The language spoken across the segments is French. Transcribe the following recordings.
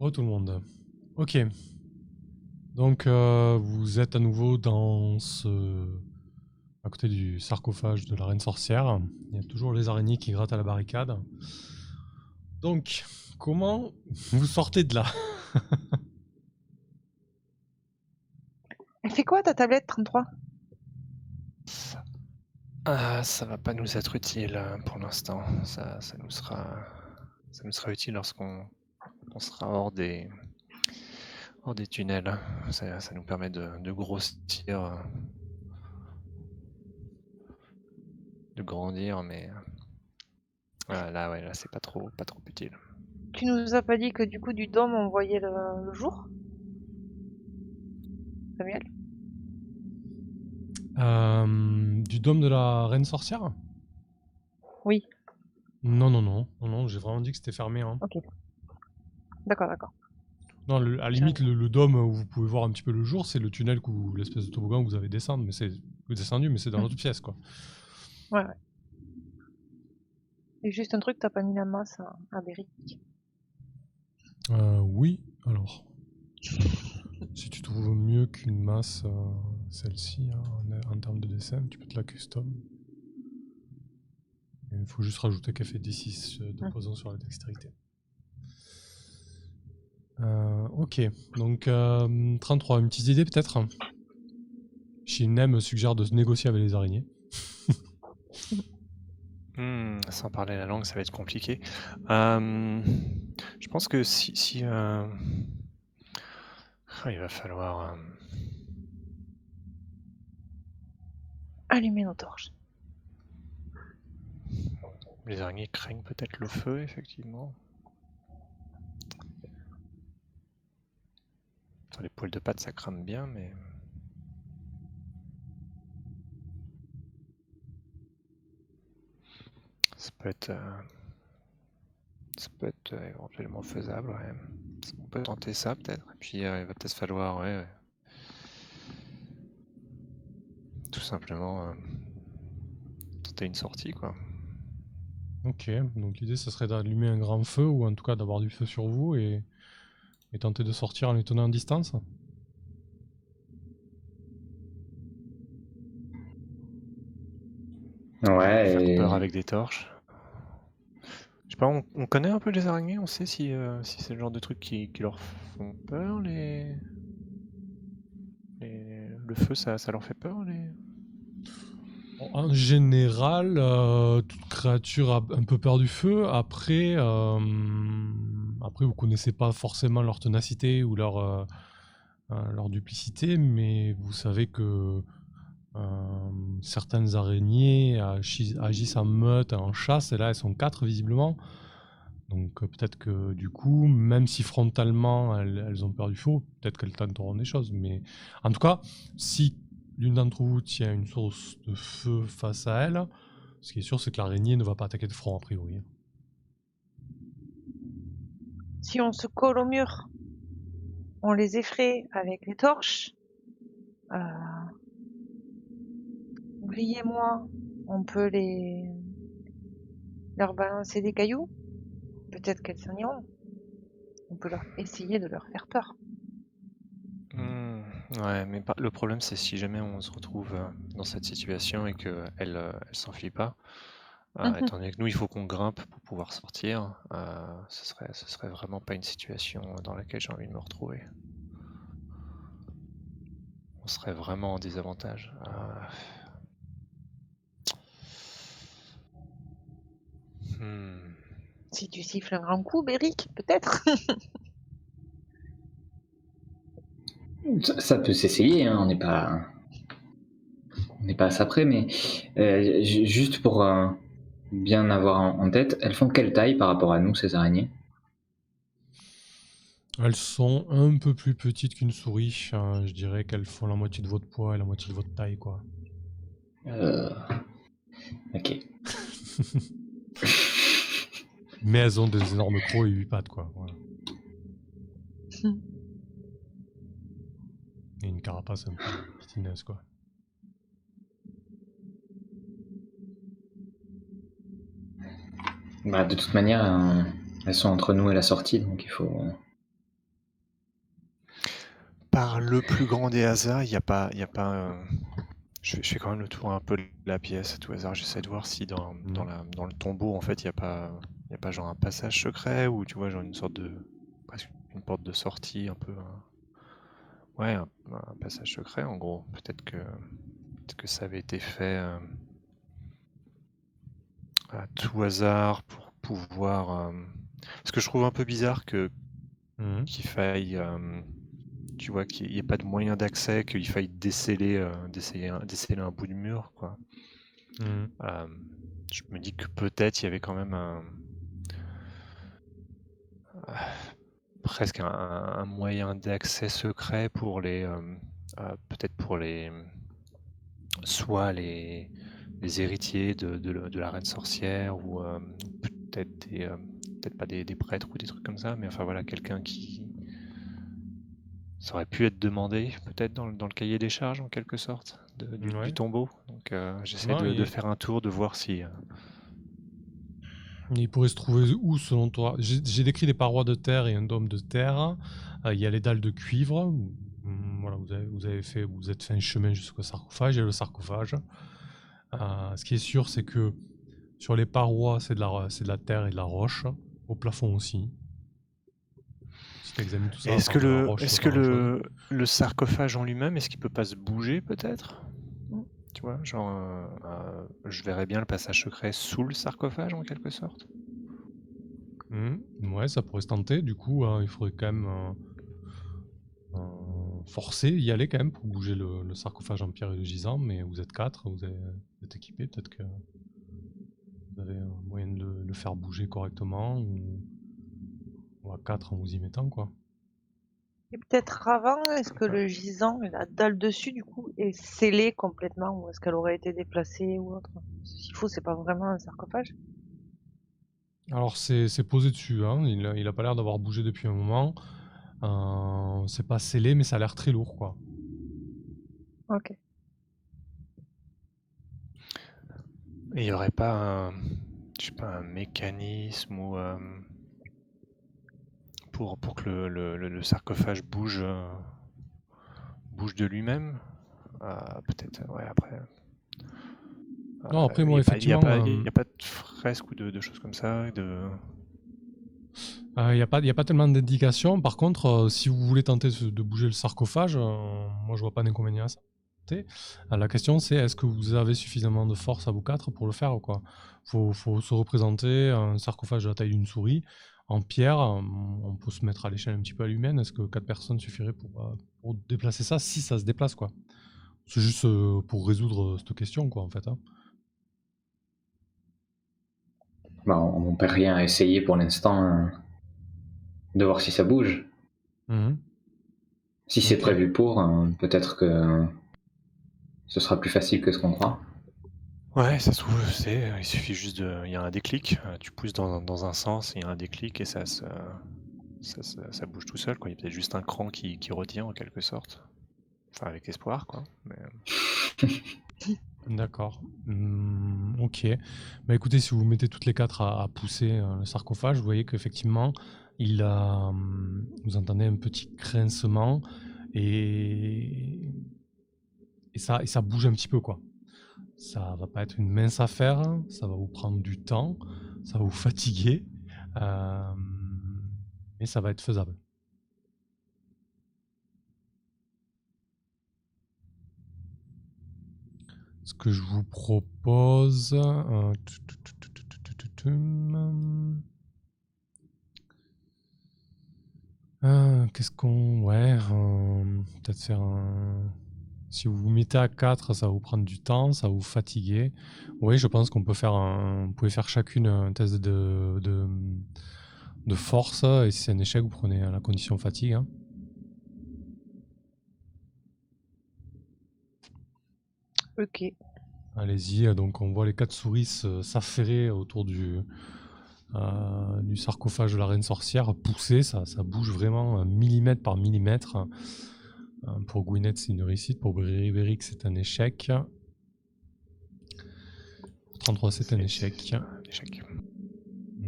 Oh tout le monde. Ok. Donc vous êtes à nouveau à côté du sarcophage de la reine sorcière. Il y a toujours les araignées qui grattent à la barricade. Donc, comment vous sortez de là? Elle fait quoi ta tablette 33? Ça va pas nous être utile pour l'instant. Ça nous sera utile lorsqu'on sera hors des tunnels. Ça nous permet de grossir, de grandir, mais là c'est pas trop utile. Tu nous as pas dit que du coup du dôme on voyait le jour, Samuel? Du dôme de la reine sorcière? Oui. Non, j'ai vraiment dit que c'était fermé. Hein. Ok. D'accord. Non, à la limite, le dôme où vous pouvez voir un petit peu le jour, c'est le tunnel où l'espèce de toboggan où vous avez descendu, mais c'est dans l'autre pièce, quoi. Ouais. Et juste un truc, t'as pas mis la masse à Beric. Oui, alors. Si tu trouves mieux qu'une masse, celle-ci, hein, en termes de dessin, tu peux te la custom. Il faut juste rajouter qu'elle fait D6 de poison sur la dextérité. Ok, donc 33, une petite idée peut-être. Shinem suggère de se négocier avec les araignées. Sans parler la langue, ça va être compliqué. Je pense que si il va falloir... Allumer nos torches. Les araignées craignent peut-être le feu, effectivement. Sur les poils de pattes, ça crame bien, mais... Ça peut être éventuellement faisable, ouais. On peut tenter ça, peut-être. Et puis, il va peut-être falloir, ouais, tout simplement tenter une sortie, quoi. Ok, donc l'idée, ce serait d'allumer un grand feu, ou en tout cas d'avoir du feu sur vous, et tenter de sortir en les tenant en distance. Ouais, Faire peur avec des torches. Je sais pas, on connaît un peu les araignées, on sait si c'est le genre de truc qui leur font peur, le feu, ça leur fait peur, En général, toute créature a un peu peur du feu. Après, vous connaissez pas forcément leur ténacité ou leur duplicité, mais vous savez que certaines araignées agissent en meute, en chasse, et là elles sont 4 visiblement. Donc peut-être que du coup, même si frontalement elles ont peur du feu, peut-être qu'elles tenteront des choses. Mais en tout cas, si l'une d'entre vous tient une source de feu face à elle, ce qui est sûr, c'est que l'araignée ne va pas attaquer de front a priori. Si on se colle au mur, on les effraie avec les torches. Gris et moi, on peut leur balancer des cailloux. Peut-être qu'elles s'en iront. On peut essayer de leur faire peur. Ouais, mais le problème, c'est si jamais on se retrouve dans cette situation et qu'elle s'enfuit pas, étant donné que nous, il faut qu'on grimpe pour pouvoir sortir, ce serait vraiment pas une situation dans laquelle j'ai envie de me retrouver. On serait vraiment en désavantage. Si tu siffles un grand coup, Beric, peut-être. ça peut s'essayer, hein, on n'est pas à ça près, mais juste pour bien avoir en tête, elles font quelle taille par rapport à nous, ces araignées? Elles sont un peu plus petites qu'une souris. Je dirais qu'elles font la moitié de votre poids et la moitié de votre taille, quoi. Ok. Mais elles ont des énormes crocs et 8 pattes, quoi. Voilà. Et une carapace un peu pitineuse, quoi. Bah, de toute manière, elles sont entre nous et la sortie, donc il faut par le plus grand des hasards, il n'y a pas, je fais quand même le tour un peu de la pièce à tout hasard. J'essaie de voir si dans le tombeau, en fait, il y a pas genre un passage secret ou tu vois, genre une sorte de presque une porte de sortie, un peu, ouais, un passage secret en gros. Peut-être que ça avait été fait à tout hasard pour pouvoir. Parce que je trouve un peu bizarre Mhm. qu'il faille, tu vois, qu'il n'y ait pas de moyen d'accès, qu'il faille déceler un bout de mur, quoi. Mhm. Je me dis que peut-être il y avait quand même presque un moyen d'accès secret pour peut-être pour soit les héritiers de la reine sorcière ou peut-être peut-être pas des prêtres ou des trucs comme ça, mais enfin voilà, quelqu'un qui ça aurait pu être demandé peut-être dans le cahier des charges en quelque sorte du Ouais. tombeau. Donc j'essaie Non, de faire un tour, de voir si il pourrait se trouver où selon toi? J'ai décrit des parois de terre et un dôme de terre. Il y a les dalles de cuivre. Voilà, vous êtes fait un chemin jusqu'au sarcophage. Il y a le sarcophage. Ce qui est sûr, c'est que sur les parois, c'est de la terre et de la roche. Au plafond aussi. Si tu examines tout ça à part de la roche, tu vois pas grand-chose. le sarcophage en lui-même, est-ce qu'il peut pas se bouger peut-être? Mm. Tu vois, genre, je verrais bien le passage secret sous le sarcophage en quelque sorte. Ouais, ça pourrait se tenter. Du coup, il faudrait quand même forcer, y aller quand même pour bouger le sarcophage en pierre et le gisant. Mais vous êtes 4, vous êtes équipés. Peut-être que vous avez un moyen de le faire bouger correctement. Ou à 4 en vous y mettant, quoi. Et peut-être avant, est-ce que le gisant, la dalle dessus, du coup, est scellée complètement ou est-ce qu'elle aurait été déplacée ou autre? S'il faut, c'est pas vraiment un sarcophage. Alors c'est posé dessus, hein. Il a pas l'air d'avoir bougé depuis un moment. C'est pas scellé, mais ça a l'air très lourd, quoi. Ok. Et il y aurait pas je sais pas, un mécanisme ou pour que le sarcophage bouge de lui-même? Peut-être, ouais, après. Non, après, Il moi, n'y a pas, effectivement, y a pas de fresque ou de choses comme ça. il n'y a pas tellement d'indications. Par contre, si vous voulez tenter de bouger le sarcophage, moi, je vois pas d'inconvénient à ça. La question, c'est est-ce que vous avez suffisamment de force à vous 4 pour le faire, quoi? Faut se représenter un sarcophage de la taille d'une souris en pierre. On peut se mettre à l'échelle un petit peu à l'humaine. Est-ce que 4 personnes suffiraient pour déplacer ça, si ça se déplace, quoi? C'est juste pour résoudre cette question, quoi, en fait, hein. Bah, on peut rien essayer pour l'instant de voir si ça bouge. Mhm. Si c'est Ok. prévu pour, peut-être que ce sera plus facile que ce qu'on croit. Ouais, ça se trouve, il suffit juste il y a un déclic, tu pousses dans un sens, il y a un déclic et ça bouge tout seul, quoi. Il y a peut-être juste un cran qui retient en quelque sorte. Enfin, avec espoir, quoi. Mais, D'accord. Ok. Bah écoutez, si vous mettez toutes les 4 à pousser le sarcophage, vous voyez qu'effectivement, vous entendez un petit grincement et, et ça bouge un petit peu, quoi. Ça va pas être une mince affaire, ça va vous prendre du temps, ça va vous fatiguer, euh, mais ça va être faisable. Ce que je vous propose... qu'est-ce qu'on... Ouais, peut-être faire un... Si vous vous mettez à 4, ça va vous prendre du temps, ça va vous fatiguer. Oui, je pense qu'on peut faire un... Vous pouvez faire chacune un test de force, et si c'est un échec, vous prenez la condition fatigue, hein. Ok. Allez-y, donc on voit les 4 souris s'affairer autour du sarcophage de la reine sorcière, pousser, ça bouge vraiment millimètre par millimètre. Pour Gwyneth, c'est une réussite, pour Beric, c'est un échec. 33, c'est un échec. un échec.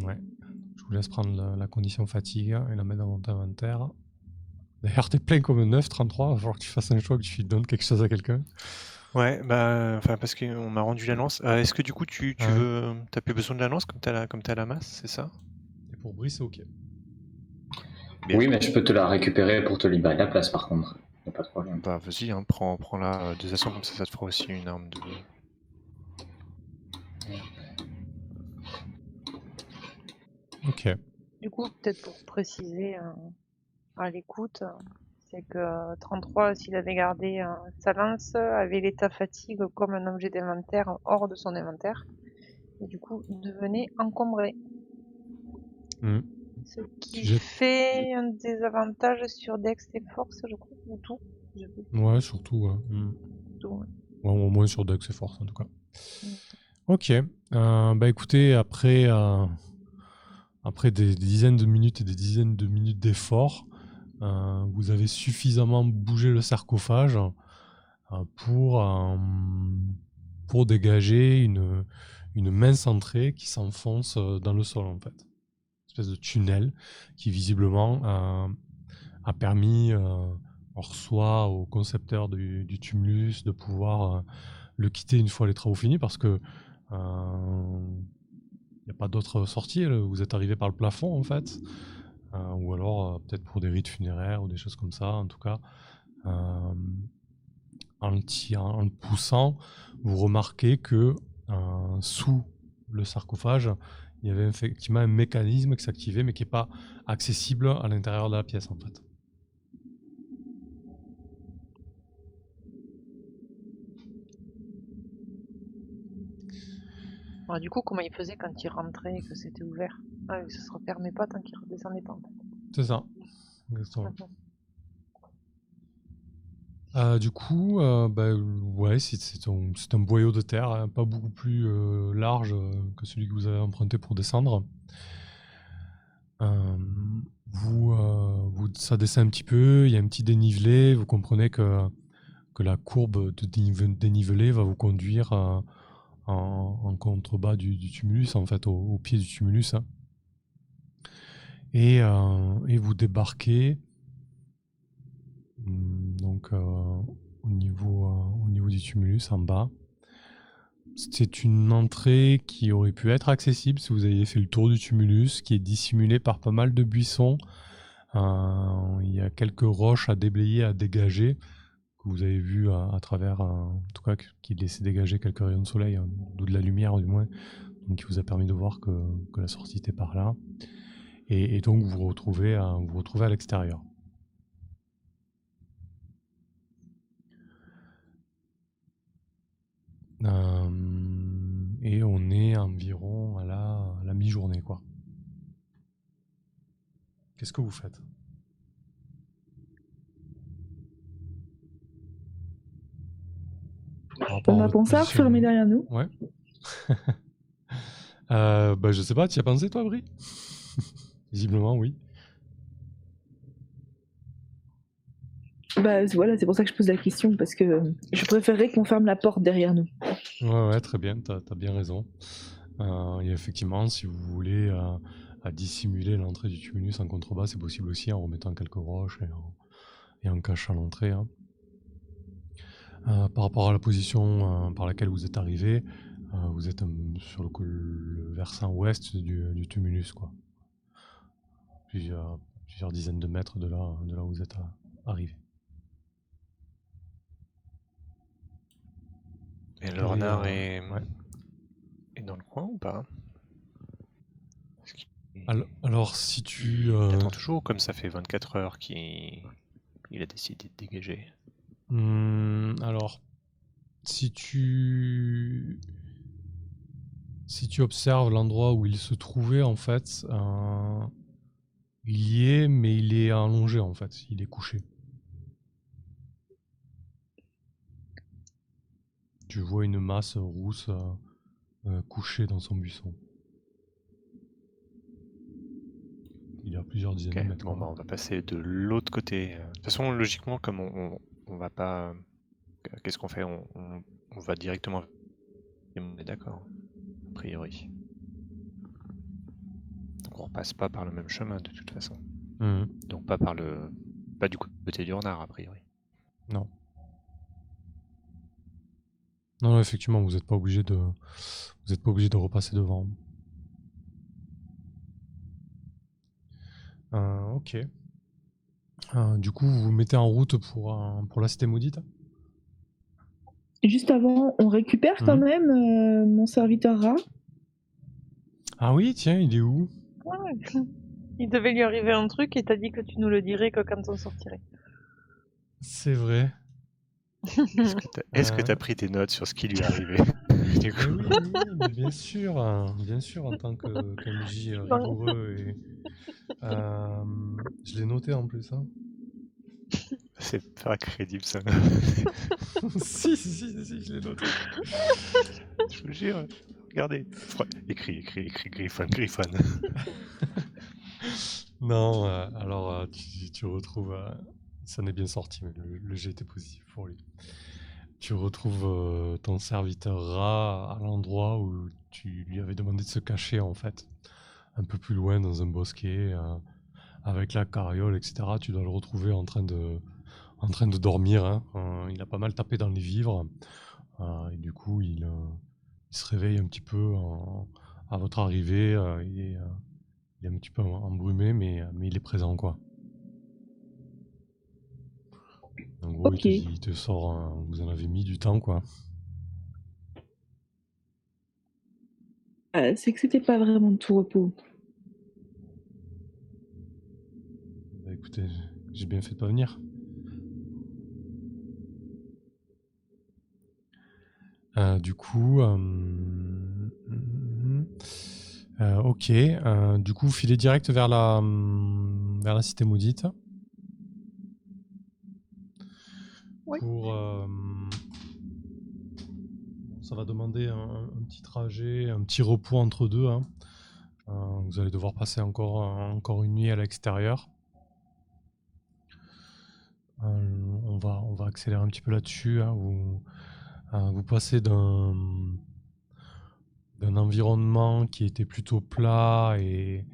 Ouais. Je vous laisse prendre la condition fatigue et la mettre dans votre inventaire. D'ailleurs, t'es plein comme un 9, 33, il va falloir que tu fasses un choix, que tu donnes quelque chose à quelqu'un. Ouais, bah, enfin, parce qu'on m'a rendu la lance. Est-ce que du coup, tu Ouais. veux. T'as plus besoin de la lance comme t'as la masse, c'est ça? Et pour Brice, c'est ok. Bien. Oui, mais je peux te la récupérer pour te libérer de la place, par contre. Y a pas de problème. Bah, vas-y, hein, prends-la deux actions, comme ça te fera aussi une arme de. Ok. Du coup, peut-être pour préciser à l'écoute, c'est que 33, s'il avait gardé sa lance, avait l'état fatigue comme un objet d'inventaire hors de son inventaire. Et du coup, devenait encombré. Hmm. Ce qui Tu jettes- fait un désavantage sur Dex et Force, je crois, ou tout. Je sais plus, Ouais, surtout. Ouais. tout, ouais. Ouais, au moins sur Dex et Force, en tout cas. Mm. Ok. Bah écoutez, après des dizaines de minutes et des dizaines de minutes d'efforts, vous avez suffisamment bougé le sarcophage pour dégager une mince entrée qui s'enfonce dans le sol, en fait. Une espèce de tunnel qui visiblement a permis soit au concepteur du tumulus de pouvoir le quitter une fois les travaux finis, parce que il n'y a pas d'autre sortie, vous êtes arrivé par le plafond en fait, ou alors peut-être pour des rites funéraires ou des choses comme ça, en tout cas. En le poussant, vous remarquez que sous le sarcophage, il y avait effectivement un mécanisme qui s'activait mais qui n'est pas accessible à l'intérieur de la pièce en fait. Alors, du coup, comment il faisait quand il rentrait et que c'était ouvert? Ah oui, ça se refermait pas tant qu'il redescendait pas, en fait. C'est ça, exactement. Mhm. Du coup, ouais, c'est un boyau de terre, hein, pas beaucoup plus large que celui que vous avez emprunté pour descendre. Ça descend un petit peu, il y a un petit dénivelé, vous comprenez que la courbe de dénivelé va vous conduire en contrebas du tumulus, en fait, au pied du tumulus. Hein. Et vous débarquez donc au niveau du tumulus en bas. C'est une entrée qui aurait pu être accessible si vous aviez fait le tour du tumulus, qui est dissimulé par pas mal de buissons. Il y a quelques roches à déblayer, à dégager, que vous avez vu à travers, en tout cas, qui laissait dégager quelques rayons de soleil, hein, ou de la lumière du moins, donc qui vous a permis de voir que la sortie était par là. Et donc vous vous retrouvez à l'extérieur. Et on est environ à la mi-journée, quoi. Qu'est-ce que vous faites? On a pensé à refermer derrière nous. Ouais. Je sais pas, tu y as pensé toi, Brie? Visiblement, oui. Bah voilà, c'est pour ça que je pose la question, parce que je préférerais qu'on ferme la porte derrière nous. Ouais, très bien, t'as bien raison. Et effectivement, si vous voulez à dissimuler l'entrée du tumulus en contrebas, c'est possible aussi en remettant quelques roches et en cachant l'entrée. Hein. Par rapport à la position par laquelle vous êtes arrivé, vous êtes sur le versant ouest du tumulus, quoi. Plusieurs dizaines de mètres de là où vous êtes arrivé. Et le renard ouais. est dans le coin ou pas? Alors, si tu... Il attend toujours, comme ça fait 24 heures qu'il a décidé de dégager. Alors, si tu observes l'endroit où il se trouvait, en fait, il y est, mais il est allongé, en fait. Il est couché. Tu vois une masse rousse couchée dans son buisson. Il y a plusieurs dizaines de mètres. Bon, on va passer de l'autre côté. De toute façon, logiquement, comme on va pas... Qu'est-ce qu'on fait? On va directement... On est d'accord, a priori. Donc on repasse pas par le même chemin, de toute façon. Donc pas par le Pas du côté du renard, a priori. Non. Non, effectivement, vous n'êtes pas obligé de repasser devant. Ok. Du coup, vous vous mettez en route pour la cité maudite. Juste avant, on récupère quand même mon serviteur rat. Ah oui, tiens, il est où? Il devait lui arriver un truc et t'as dit que tu nous le dirais que quand on sortirait. C'est vrai. Est-ce que t'as pris tes notes sur ce qui lui est arrivé? Du coup, Oui, mais bien sûr, en tant que MJ rigoureux et je l'ai noté en plus. Hein. c'est pas crédible ça. si, je l'ai noté. Je vous jure. Regardez. Écrit Griffon. Non, alors tu retrouves. Ça n'est bien sorti, mais le jet était positif pour lui. Tu retrouves ton serviteur rat à l'endroit où tu lui avais demandé de se cacher en fait. Un peu plus loin dans un bosquet, avec la carriole, etc. Tu dois le retrouver en train de dormir. Hein. Il a pas mal tapé dans les vivres. Et du coup, il se réveille un petit peu à votre arrivée. Il est un petit peu embrumé, mais il est présent, quoi. En gros, Ok. il te sort. Vous en avez mis du temps, quoi. C'est que c'était pas vraiment de tout repos. Bah, écoutez, j'ai bien fait de pas venir. Du coup, ok. Du coup, filez direct vers la cité maudite. Oui. Ça va demander un petit trajet, un petit repos entre deux. Hein. Vous allez devoir passer encore une nuit à l'extérieur. On va accélérer un petit peu là-dessus. Hein. Vous passez d'un environnement qui était plutôt plat et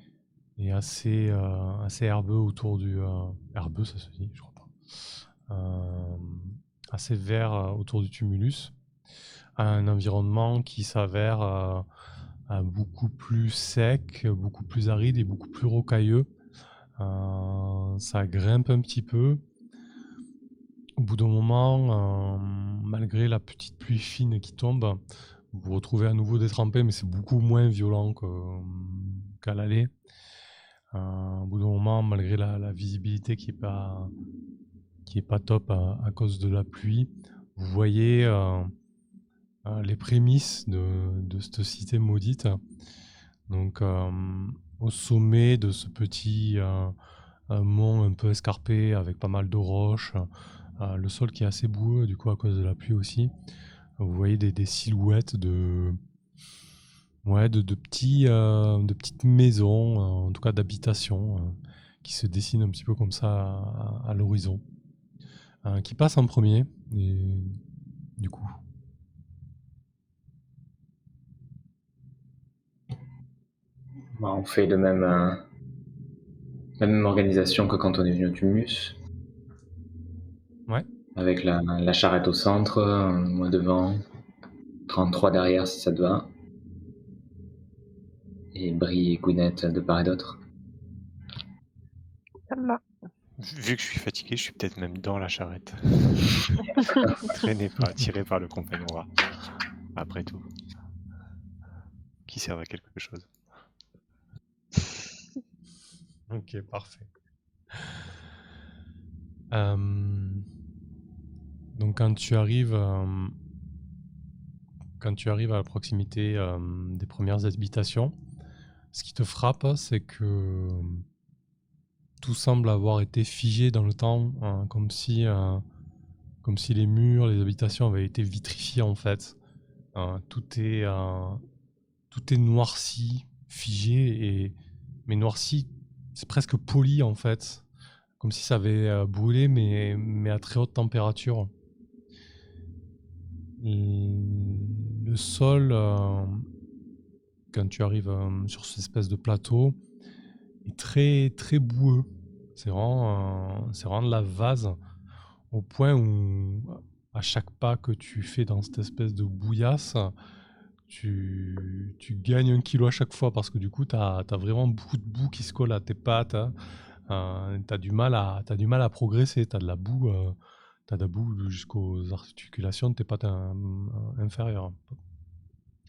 assez herbeux autour du... herbeux, ça se dit, je crois pas. Assez vert autour du tumulus. Un environnement qui s'avère beaucoup plus sec, beaucoup plus aride et beaucoup plus rocailleux. Ça grimpe un petit peu. Au bout d'un moment, malgré la petite pluie fine qui tombe, vous vous retrouvez à nouveau détrempé, mais c'est beaucoup moins violent qu'à l'aller. Au bout d'un moment, malgré la visibilité qui est pas top à cause de la pluie, vous voyez les prémices de cette cité maudite. Donc, au sommet de ce petit mont un peu escarpé avec pas mal de roches, le sol qui est assez boueux du coup à cause de la pluie aussi. Vous voyez des silhouettes de petites maisons, en tout cas d'habitations, qui se dessinent un petit peu comme ça à l'horizon, qui passent en premier, et du coup. Bah, on fait la même organisation que quand on est venu au tumulus. Ouais. Avec la charrette au centre, moi devant, 33 derrière si ça te va. Et Brie et Gwyneth de part et d'autre. Ça me va. Vu que je suis fatigué, je suis peut-être même dans la charrette. Tiré par le compagnon rat. Après tout. Qui sert à quelque chose. Ok, parfait. Donc quand tu arrives à la proximité des premières habitations, ce qui te frappe, c'est que tout semble avoir été figé dans le temps, comme si les murs, les habitations avaient été vitrifiés en fait. Tout est noirci, figé, mais noirci, c'est presque poli en fait, comme si ça avait brûlé, mais à très haute température. Le sol, quand tu arrives sur cette espèce de plateau, est très très boueux. C'est vraiment de la vase au point où à chaque pas que tu fais dans cette espèce de bouillasse, tu gagnes 1 kilo à chaque fois parce que du coup, tu as vraiment beaucoup de boue qui se colle à tes pattes. Tu as du mal à progresser. Tu as de la boue, jusqu'aux articulations de tes pattes inférieures,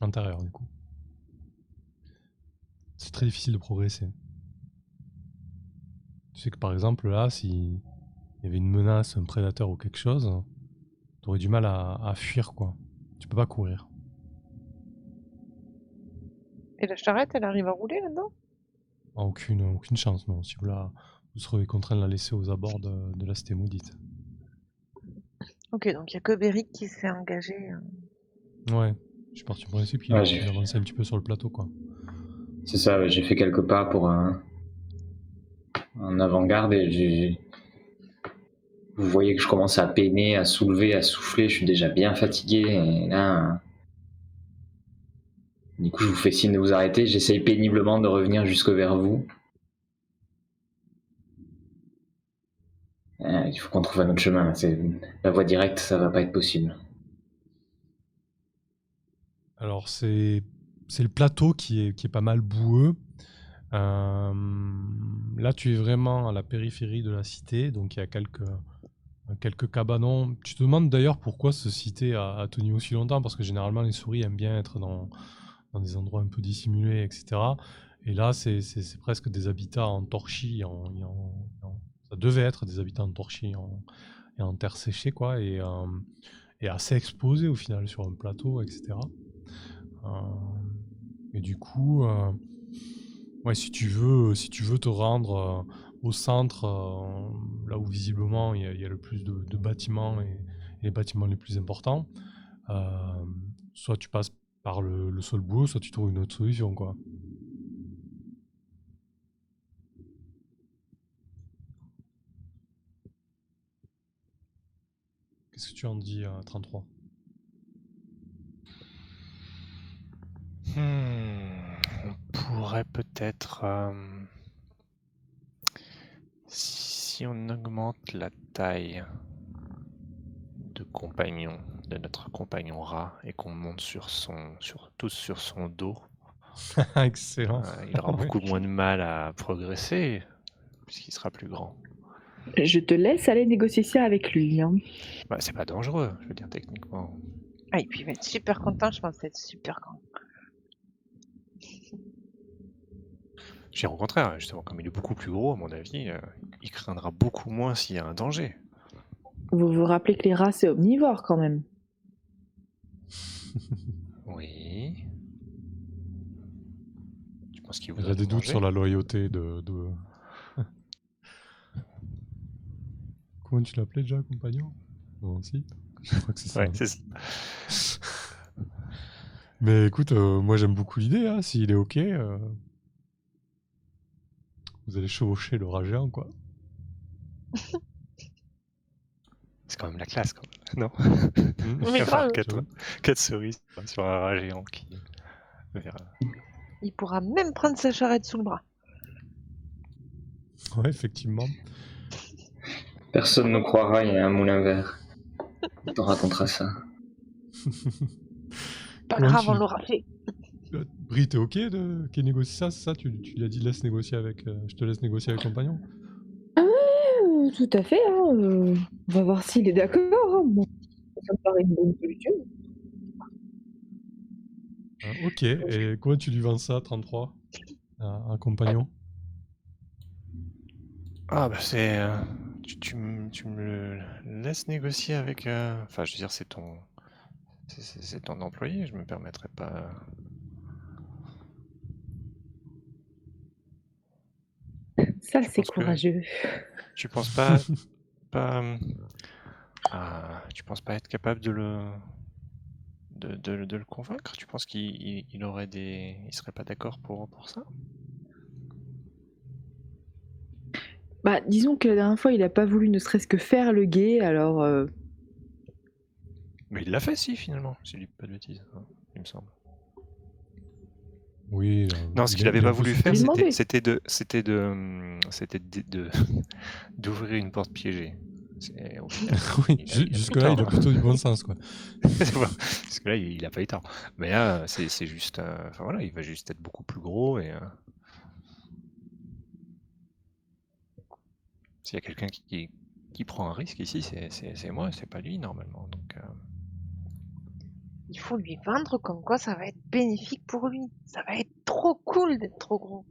antérieures du coup. C'est très difficile de progresser. Tu sais que par exemple là, si il y avait une menace, un prédateur ou quelque chose, tu aurais du mal à fuir quoi. Tu peux pas courir. Et la charrette, elle arrive à rouler là-dedans? Aucune chance, non. Si vous serez contraint de la laisser aux abords de la cité maudite. Ok, donc il n'y a que Beric qui s'est engagé. Ouais, je suis parti du principe qu'il Ouais, avançait un petit peu sur le plateau quoi. c'est ça, ouais, j'ai fait quelques pas pour en avant-garde et vous voyez que je commence à peiner, à soulever, à souffler, je suis déjà bien fatigué et là, du coup je vous fais signe de vous arrêter, j'essaye péniblement de revenir jusque vers vous. Il faut qu'on trouve un autre chemin, la voie directe ça va pas être possible. Alors c'est le plateau qui est pas mal boueux. Là tu es vraiment à la périphérie de la cité, donc il y a quelques cabanons. Tu te demandes d'ailleurs pourquoi cette cité a tenu aussi longtemps, parce que généralement les souris aiment bien être dans des endroits un peu dissimulés, etc. Et là c'est presque des habitats en torchis, ça devait être des habitats en torchis et en terre séchée quoi, et assez exposés au final sur un plateau, etc. Et du coup, ouais, si tu veux te rendre au centre, là où visiblement il y a le plus de bâtiments et les bâtiments les plus importants, soit tu passes par le sol boueux, soit tu trouves une autre solution, quoi. Qu'est-ce que tu en dis à 33? On pourrait peut-être... si on augmente la taille de notre compagnon rat, et qu'on monte tous sur son dos, Excellent. il aura Ouais. beaucoup moins de mal à progresser, puisqu'il sera plus grand. Je te laisse aller négocier ça avec lui. Hein. Bah, c'est pas dangereux, je veux dire, techniquement. Ah, et puis il va être super content, je pense, d'être super grand. J'ai au contraire, justement, comme il est beaucoup plus gros, à mon avis, il craindra beaucoup moins s'il y a un danger. Vous vous rappelez que les rats, c'est omnivore quand même. Oui. Tu penses qu'il Il voudrait a des nous doutes manger sur la loyauté de... Comment tu l'appelais déjà, compagnon? Non, si. Je crois que c'est ça. Ouais, c'est ça. Mais écoute, moi j'aime beaucoup l'idée, hein. S'il est ok, vous allez chevaucher le rat géant, quoi. C'est quand même la classe, quand même, non? Mais grave. 4 cerises sur un rat géant qui verra. Il pourra même prendre sa charrette sous le bras. Ouais, effectivement. Personne ne croira, il y a un moulin vert. On te racontera ça. Pas Comment grave, tu- on l'aura fait. Brie, t'es ok qu'il négocie ça, c'est ça? Tu lui as dit laisse négocier avec... je te laisse négocier avec le compagnon? Tout à fait. Hein, on va voir s'il est d'accord. Hein. Bon, ça me paraît une bonne solution. Ok, et comment tu lui vends ça, 33? Un compagnon? Ah bah c'est... tu me le laisses négocier avec... Enfin, je veux dire, c'est ton employé, je me permettrai pas... Ça, Je c'est pense que- courageux. Tu penses pas... tu penses pas être capable de le convaincre? Tu penses qu'il aurait il serait pas d'accord pour ça? Bah, disons que la dernière fois, il a pas voulu ne serait-ce que faire le guet, alors... Mais il l'a fait, si, finalement, si je dis pas de bêtises, hein, il me semble. Oui, Non, ce qu'il avait il est pas un peu voulu sous faire, Lui demander. c'était d'ouvrir une porte piégée. Au final, Oui, il a plus jusque-là, il a tort. plutôt du bon sens, quoi. Parce que là, il a pas eu tort. Mais là, c'est juste, enfin voilà, il va juste être beaucoup plus gros et s'il y a quelqu'un qui prend un risque ici, c'est moi, c'est pas lui normalement. Donc, Il faut lui vendre comme quoi ça va être bénéfique pour lui. Ça va être trop cool d'être trop gros.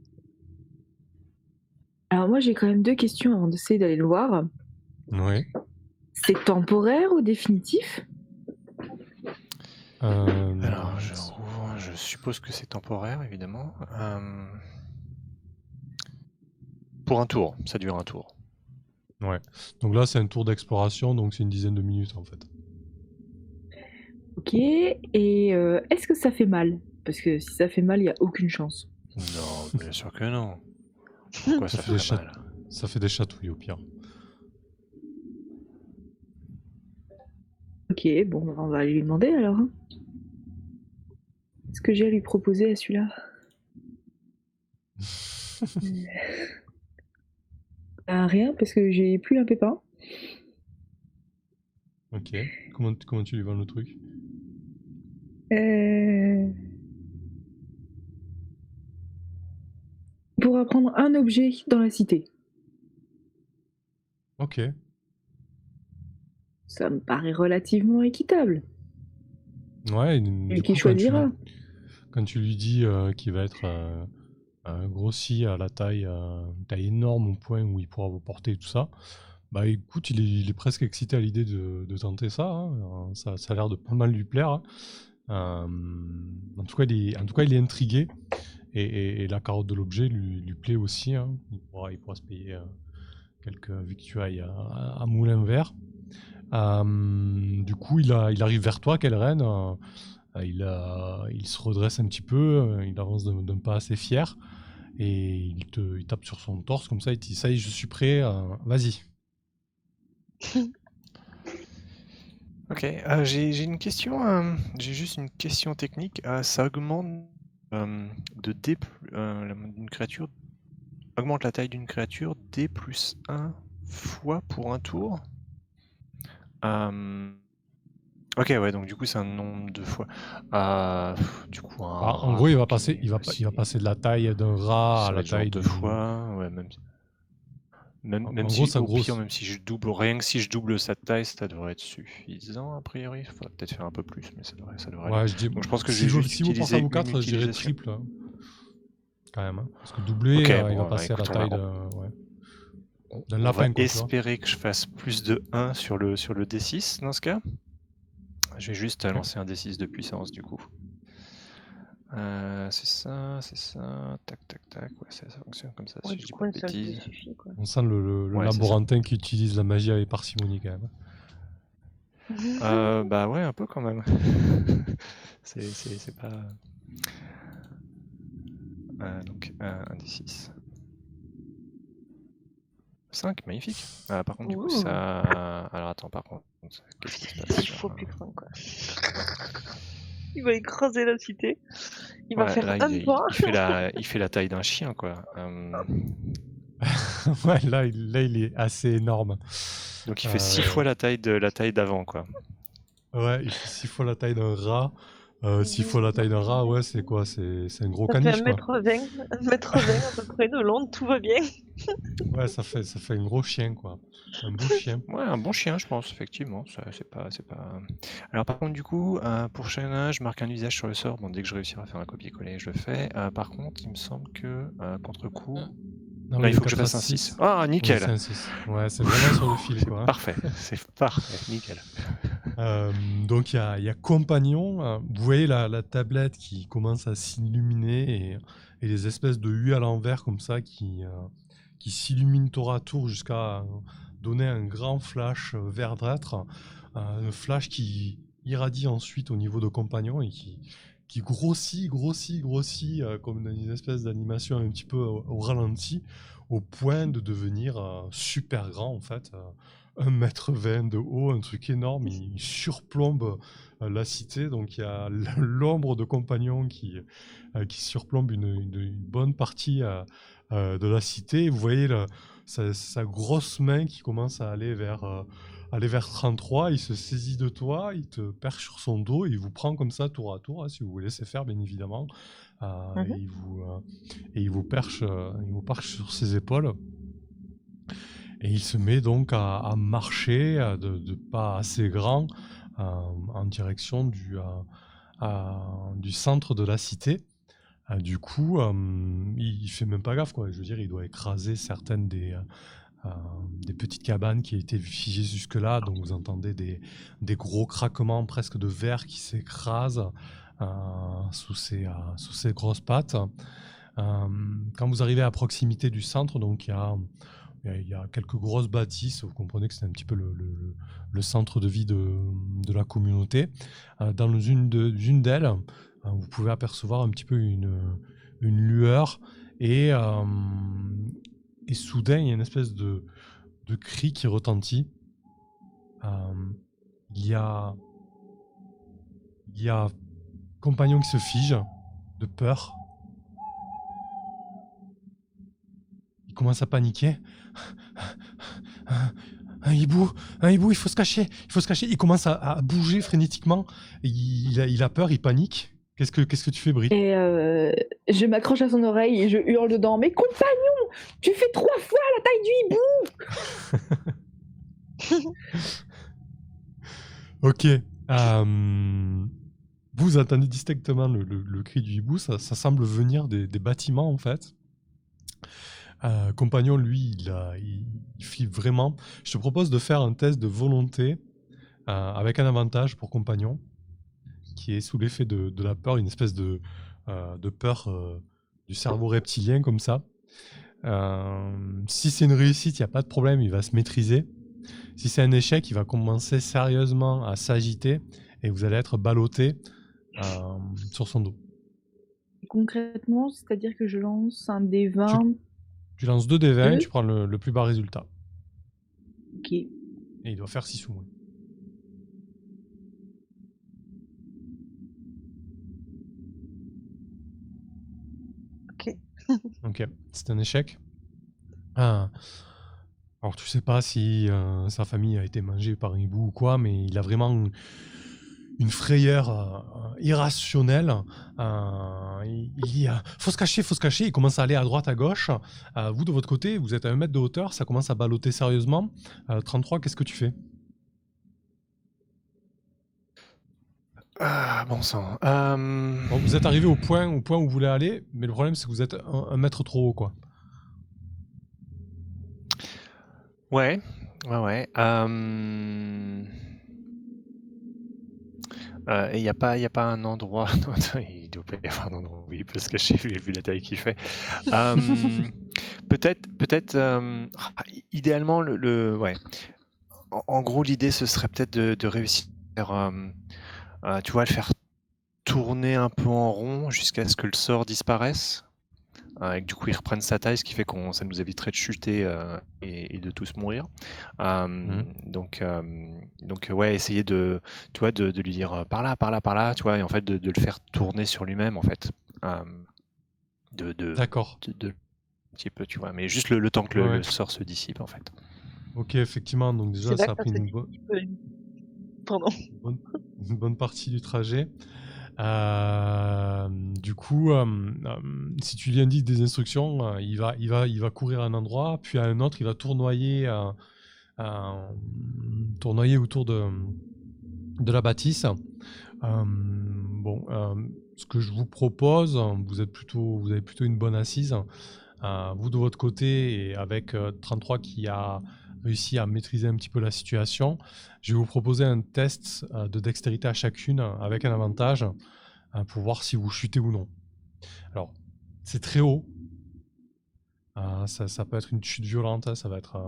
Alors moi j'ai quand même 2 questions avant d'essayer d'aller le voir. Oui. C'est temporaire ou définitif? alors, je suppose que c'est temporaire, évidemment. Pour un tour, ça dure un tour. Ouais. Donc là, c'est un tour d'exploration, donc c'est une dizaine de minutes en fait. Ok, et est-ce que ça fait mal? Parce que si ça fait mal, il n'y a aucune chance. Non, bien sûr que non. Pourquoi ça fait des ferait mal? Ça fait des chatouilles au pire. Ok, bon, on va aller lui demander alors. Hein. Qu'est-ce que j'ai à lui proposer à celui-là? Rien, parce que j'ai plus un pépin. Ok. Comment tu lui vends le truc? Pour apprendre un objet dans la cité. Ok. Ça me paraît relativement équitable. Ouais, Et du qui coup, choisira. quand tu lui dis qu'il va être grossi à la taille énorme au point où il pourra vous porter tout ça, bah écoute, il est presque excité à l'idée de tenter ça, hein. Ça a l'air de pas mal lui plaire, hein. En tout cas, il est intrigué et la carotte de l'objet lui plaît aussi, hein. Il pourra se payer quelques victuailles à moulin vert. Du coup, il arrive vers toi, Kelren. Il se redresse un petit peu, il avance d'un pas assez fier et il tape sur son torse comme ça. Il te dit: ça y est, je suis prêt. Vas-y. Ok, j'ai une question, j'ai juste une question technique. Ça augmente de D, une créature augmente la taille d'une créature D plus 1 fois pour un tour. Ok, ouais, donc du coup c'est un nombre de fois. Du coup, un Bah, en rat gros, il va qui est passer de la taille d'un rat à ça va la être genre taille 2 d'une. fois, ouais, même En gros, si ça au grosse. pire, même si je double, rien que si je double sa taille, ça devrait être suffisant a priori. Il faudrait peut-être faire un peu plus, mais ça devrait aller. Ouais, je dis. Donc je pense que je Si vais vous, juste si vous pensez à utiliser vous une 4, je dirais utilisation. triple, hein, quand même, hein. Parce que doubler, Ok, il va bon, bah, passer à la écoute, taille d'un on va lapin, quoi, tu vois. espérer que je fasse plus de 1 sur le D6 dans ce cas. Je vais juste lancer un D6 de puissance du coup. C'est ça, tac, tac, tac, ouais, ça fonctionne comme ça, Ouais, si du je dis coup, pas un de seul dé bêtises. suffit, quoi. On sent le Ouais, c'est ça. laborantin qui utilise la magie avec parcimonie, quand même. Bah ouais, un peu quand même. C'est pas... donc, un D6. 5, magnifique. Par contre, du coup, Ouh. ça... Alors attends, par contre, qu'est-ce qui se passe Il faut plus craindre, quoi. Il va écraser la cité. Il va faire là, un pas. il fait la taille d'un chien, quoi. Ouais, là, il est assez énorme. Donc il fait 6 fois la taille d'avant, quoi. Ouais, il fait 6 fois la taille d'un rat. 6 fois la taille d'un rat, ouais, c'est quoi? C'est un gros Ça fait caniche, quoi. 1m20 à peu près de long, tout va bien. Ouais, ça fait un gros chien, quoi. Un beau chien. Ouais, un bon chien, je pense, effectivement. C'est pas... Alors par contre, du coup, pour chacun, je marque un usage sur le sort. Bon, dès que je réussirai à faire un copier-coller, je le fais. Par contre, il me semble que contre-coup... Non, il faut que je fasse un 6. Ah, nickel. Ouais, c'est un 6. Ouais, c'est vraiment sur le fil, quoi. Parfait, c'est parfait, nickel. Donc il y a compagnon. Vous voyez la tablette qui commence à s'illuminer et les espèces de U à l'envers comme ça qui s'illuminent tour à tour jusqu'à donner un grand flash verdâtre. Un flash qui irradie ensuite au niveau de compagnon et qui grossit comme dans une espèce d'animation un petit peu au ralenti, au point de devenir super grand en fait. 1,20 m de haut, un truc énorme, il surplombe la cité, donc il y a l'ombre de compagnons qui surplombe une bonne partie de la cité. Et vous voyez sa grosse main qui commence à aller vers 33, il se saisit de toi, il te perche sur son dos, il vous prend comme ça tour à tour, si vous vous laissez faire bien évidemment, et Mhm. il vous perche sur ses épaules. Et il se met donc à marcher de pas assez grands en direction du centre de la cité. Du coup, il fait même pas gaffe, quoi. Je veux dire, il doit écraser certaines des petites cabanes qui étaient figées jusque-là. Donc vous entendez des gros craquements presque de verre qui s'écrasent sous ses grosses pattes. Quand vous arrivez à proximité du centre, donc il y a quelques grosses bâtisses. Vous comprenez que c'est un petit peu le centre de vie de la communauté. Dans une d'elles, vous pouvez apercevoir un petit peu une lueur et soudain, il y a une espèce de cri qui retentit. Il y a compagnon qui se fige de peur. Il commence à paniquer. Un hibou, il faut se cacher, Il commence à bouger frénétiquement. Il a peur, il panique. Qu'est-ce que tu fais, Brie? Et je m'accroche à son oreille et je hurle dedans. Mais compagnon, tu fais 3 fois la taille du hibou. Ok. Vous entendez distinctement le cri du hibou. Ça semble venir des bâtiments, en fait. Compagnon, lui, il flippe vraiment. Je te propose de faire un test de volonté avec un avantage pour Compagnon, qui est sous l'effet de la peur, une espèce de peur du cerveau reptilien comme ça. Si c'est une réussite, il n'y a pas de problème, il va se maîtriser. Si c'est un échec, il va commencer sérieusement à s'agiter et vous allez être ballotté sur son dos. Concrètement, c'est-à-dire que je lance un dé 20. Tu lances 2 dés 20, Deux. tu prends le plus bas résultat. Ok. Et il doit faire 6 ou moins. Ok. Ok, c'est un échec. Alors tu sais pas si sa famille a été mangée par un hibou ou quoi, mais il a vraiment une frayeur irrationnelle. Il dit faut se cacher. Il commence à aller à droite, à gauche. Vous de votre côté, vous êtes à 1 mètre de hauteur, ça commence à balloter sérieusement. 33, qu'est-ce que tu fais? Ah, bon sang. Bon, vous êtes arrivé au point où vous voulez aller, mais le problème c'est que vous êtes 1 mètre trop haut, quoi. Ouais. Et il n'y a pas un endroit. Non, il doit pas y avoir un endroit où il peut se cacher vu la taille qu'il fait. Peut-être. Idéalement, ouais. En gros, l'idée ce serait peut-être de réussir, tu vois, le faire tourner un peu en rond jusqu'à ce que le sort disparaisse. Et que du coup, il reprenne sa taille, ce qui fait que ça nous éviterait de chuter et de tous mourir. Donc, ouais, essayer tu vois, de lui dire par là, tu vois, et en fait de le faire tourner sur lui-même, en fait. D'accord. Un petit peu, tu vois, mais juste le temps que Ouais. le sort se dissipe, en fait. Ok, effectivement, donc déjà C'est là ça a que pris ça se une dissipe. Pardon. bonne partie du trajet. Du coup, si tu lui indiques des instructions, il va courir à un endroit, puis à un autre, il va tournoyer autour de la bâtisse. Ce que je vous propose, vous avez plutôt une bonne assise. Vous de votre côté, et avec 33 qui a réussi à maîtriser un petit peu la situation, je vais vous proposer un test de dextérité à chacune avec un avantage pour voir si vous chutez ou non. Alors, c'est très haut. Ça peut être une chute violente. Ça va être,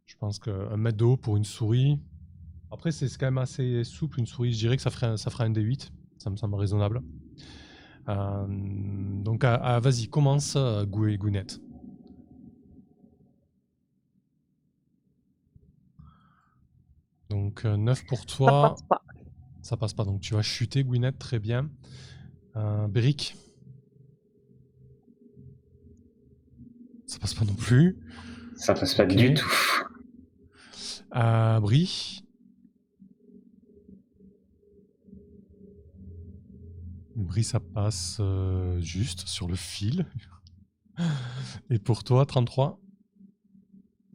je pense, qu'un mètre de haut pour une souris. Après, c'est quand même assez souple, une souris. Je dirais que ça fera un D8. Ça me semble raisonnable. Donc, vas-y, commence, Gouinette. Donc 9 pour Ça toi. passe pas. Ça passe pas. Donc tu vas chuter, Gwyneth, très bien. Beric. Ça passe pas non plus. Ça passe pas Ok. du tout. Brie. Brie, ça passe juste sur le fil. Et pour toi, 33,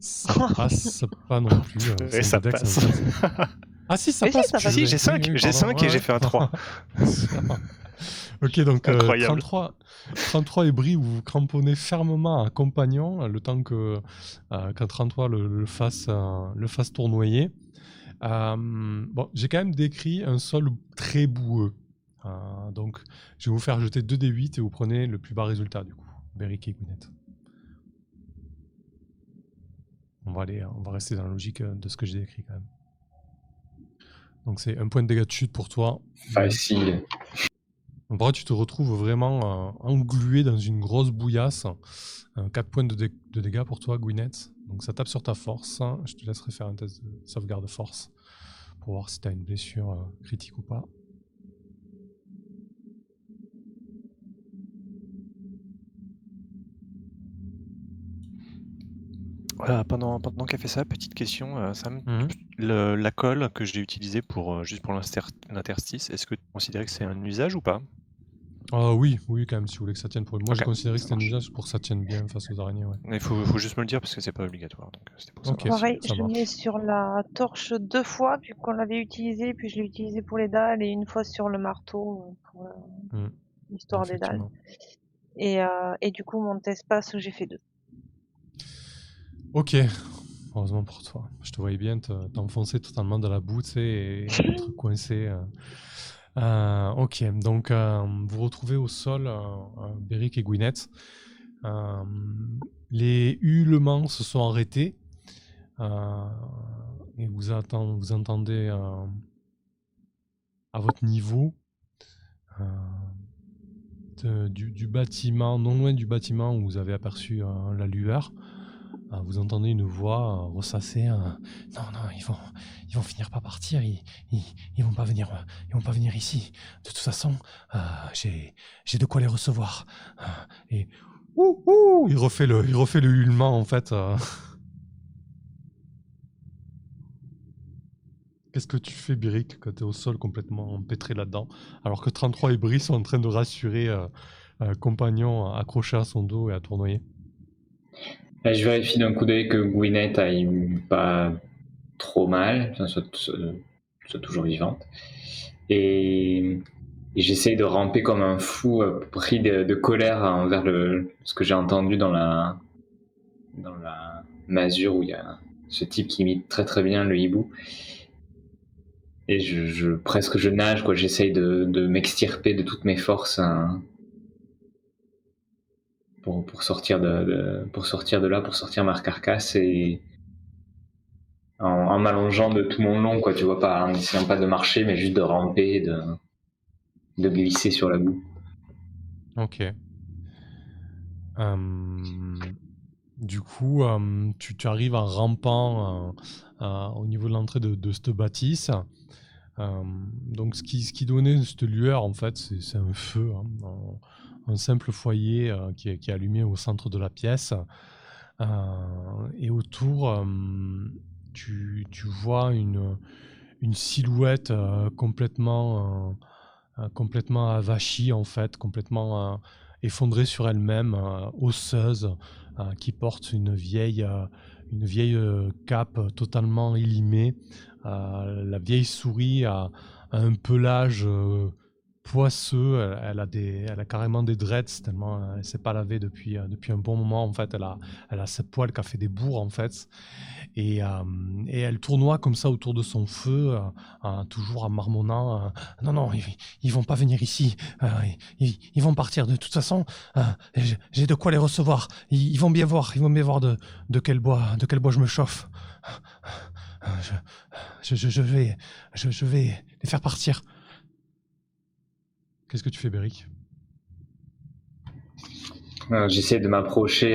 ça passe pas non plus. Et c'est ça le Dex, passe. en fait. Ah si, ça Mais si, passe. ça passe. Si, j'ai 5, Oui, j'ai pardon. 5 et j'ai fait un 3. Ok, donc Incroyable. 33 et Brie, vous vous cramponnez fermement à un compagnon, le temps que quand 33 le fasse tournoyer. Bon, j'ai quand même décrit un sol très boueux. Donc, je vais vous faire jeter 2d8 et vous prenez le plus bas résultat, du coup. Beric et Gwyneth. On va rester dans la logique de ce que j'ai décrit, quand même. Donc, c'est un point de dégâts de chute pour toi. Facile. En vrai, tu te retrouves vraiment englué dans une grosse bouillasse. 4 points de dégâts pour toi, Gwyneth. Donc, ça tape sur ta force. Je te laisserai faire un test de sauvegarde force pour voir si tu as une blessure critique ou pas. Pendant qu'elle fait ça, petite question, Sam. Mhm. La colle que j'ai utilisée pour juste pour l'interstice, est-ce que tu considères que c'est un usage ou pas? Oui, quand même, si vous voulez que ça tienne pour lui. Moi, j'ai Ok, considéré que ça c'était un marche. usage pour que ça tienne bien face aux araignées, ouais. Il faut juste me le dire parce que c'est pas obligatoire, donc c'était pour Ok. savoir. Pareil, ça je marche. mets sur la torche 2 fois, puis qu'on l'avait utilisé, puis je l'ai utilisé pour les dalles, et une fois sur le marteau, pour l'histoire des dalles. Effectivement. Et du coup, mon test passe, j'ai fait 2. Ok. Heureusement pour toi. Je te voyais bien t'enfoncer totalement dans la boue, tu sais, et être coincé. Ok, donc vous retrouvez au sol Beric et Gwyneth. Les hurlements se sont arrêtés. Et vous entendez à votre niveau du bâtiment, non loin du bâtiment où vous avez aperçu la lueur, vous entendez une voix ressasser. Non, ils vont finir par partir. Ils vont pas venir ici. De toute façon, j'ai de quoi les recevoir. Et il refait le hurlement en fait. Qu'est-ce que tu fais, Beric, quand t'es au sol complètement empêtré là-dedans, alors que 33 et Brie sont en train de rassurer compagnon accroché à son dos et à tournoyer? Là, je vérifie d'un coup d'œil que Gwyneth aille pas trop mal, enfin, soit toujours vivante. Et j'essaye de ramper comme un fou, pris de colère envers ce que j'ai entendu dans la masure où il y a ce type qui imite très très bien le hibou. Et presque je nage, quoi. J'essaye de m'extirper de toutes mes forces pour sortir pour sortir de là, pour sortir ma carcasse, et en m'allongeant de tout mon long, quoi, tu vois, pas en essayant pas de marcher, mais juste de ramper, de glisser sur la boue. Ok. Du coup, tu arrives en rampant au niveau de l'entrée de cette bâtisse. Donc, ce qui donnait cette lueur, en fait, c'est un feu, un simple foyer qui est allumé au centre de la pièce. Et autour, tu vois une silhouette complètement avachie, en fait, complètement effondrée sur elle-même, osseuse, qui porte une vieille cape totalement élimée. La vieille souris a un pelage poisseux. Elle a carrément des dreads tellement elle ne s'est pas lavée depuis un bon moment. En fait, elle a ses poils qui a fait des bourres, en fait. Et elle tournoie comme ça autour de son feu, toujours en marmonnant. Non, ils vont pas venir ici. Ils vont partir de toute façon. J'ai de quoi les recevoir. Ils vont bien voir de quel bois je me chauffe. Je vais les faire partir. Qu'est-ce que tu fais, Beric? J'essaie de m'approcher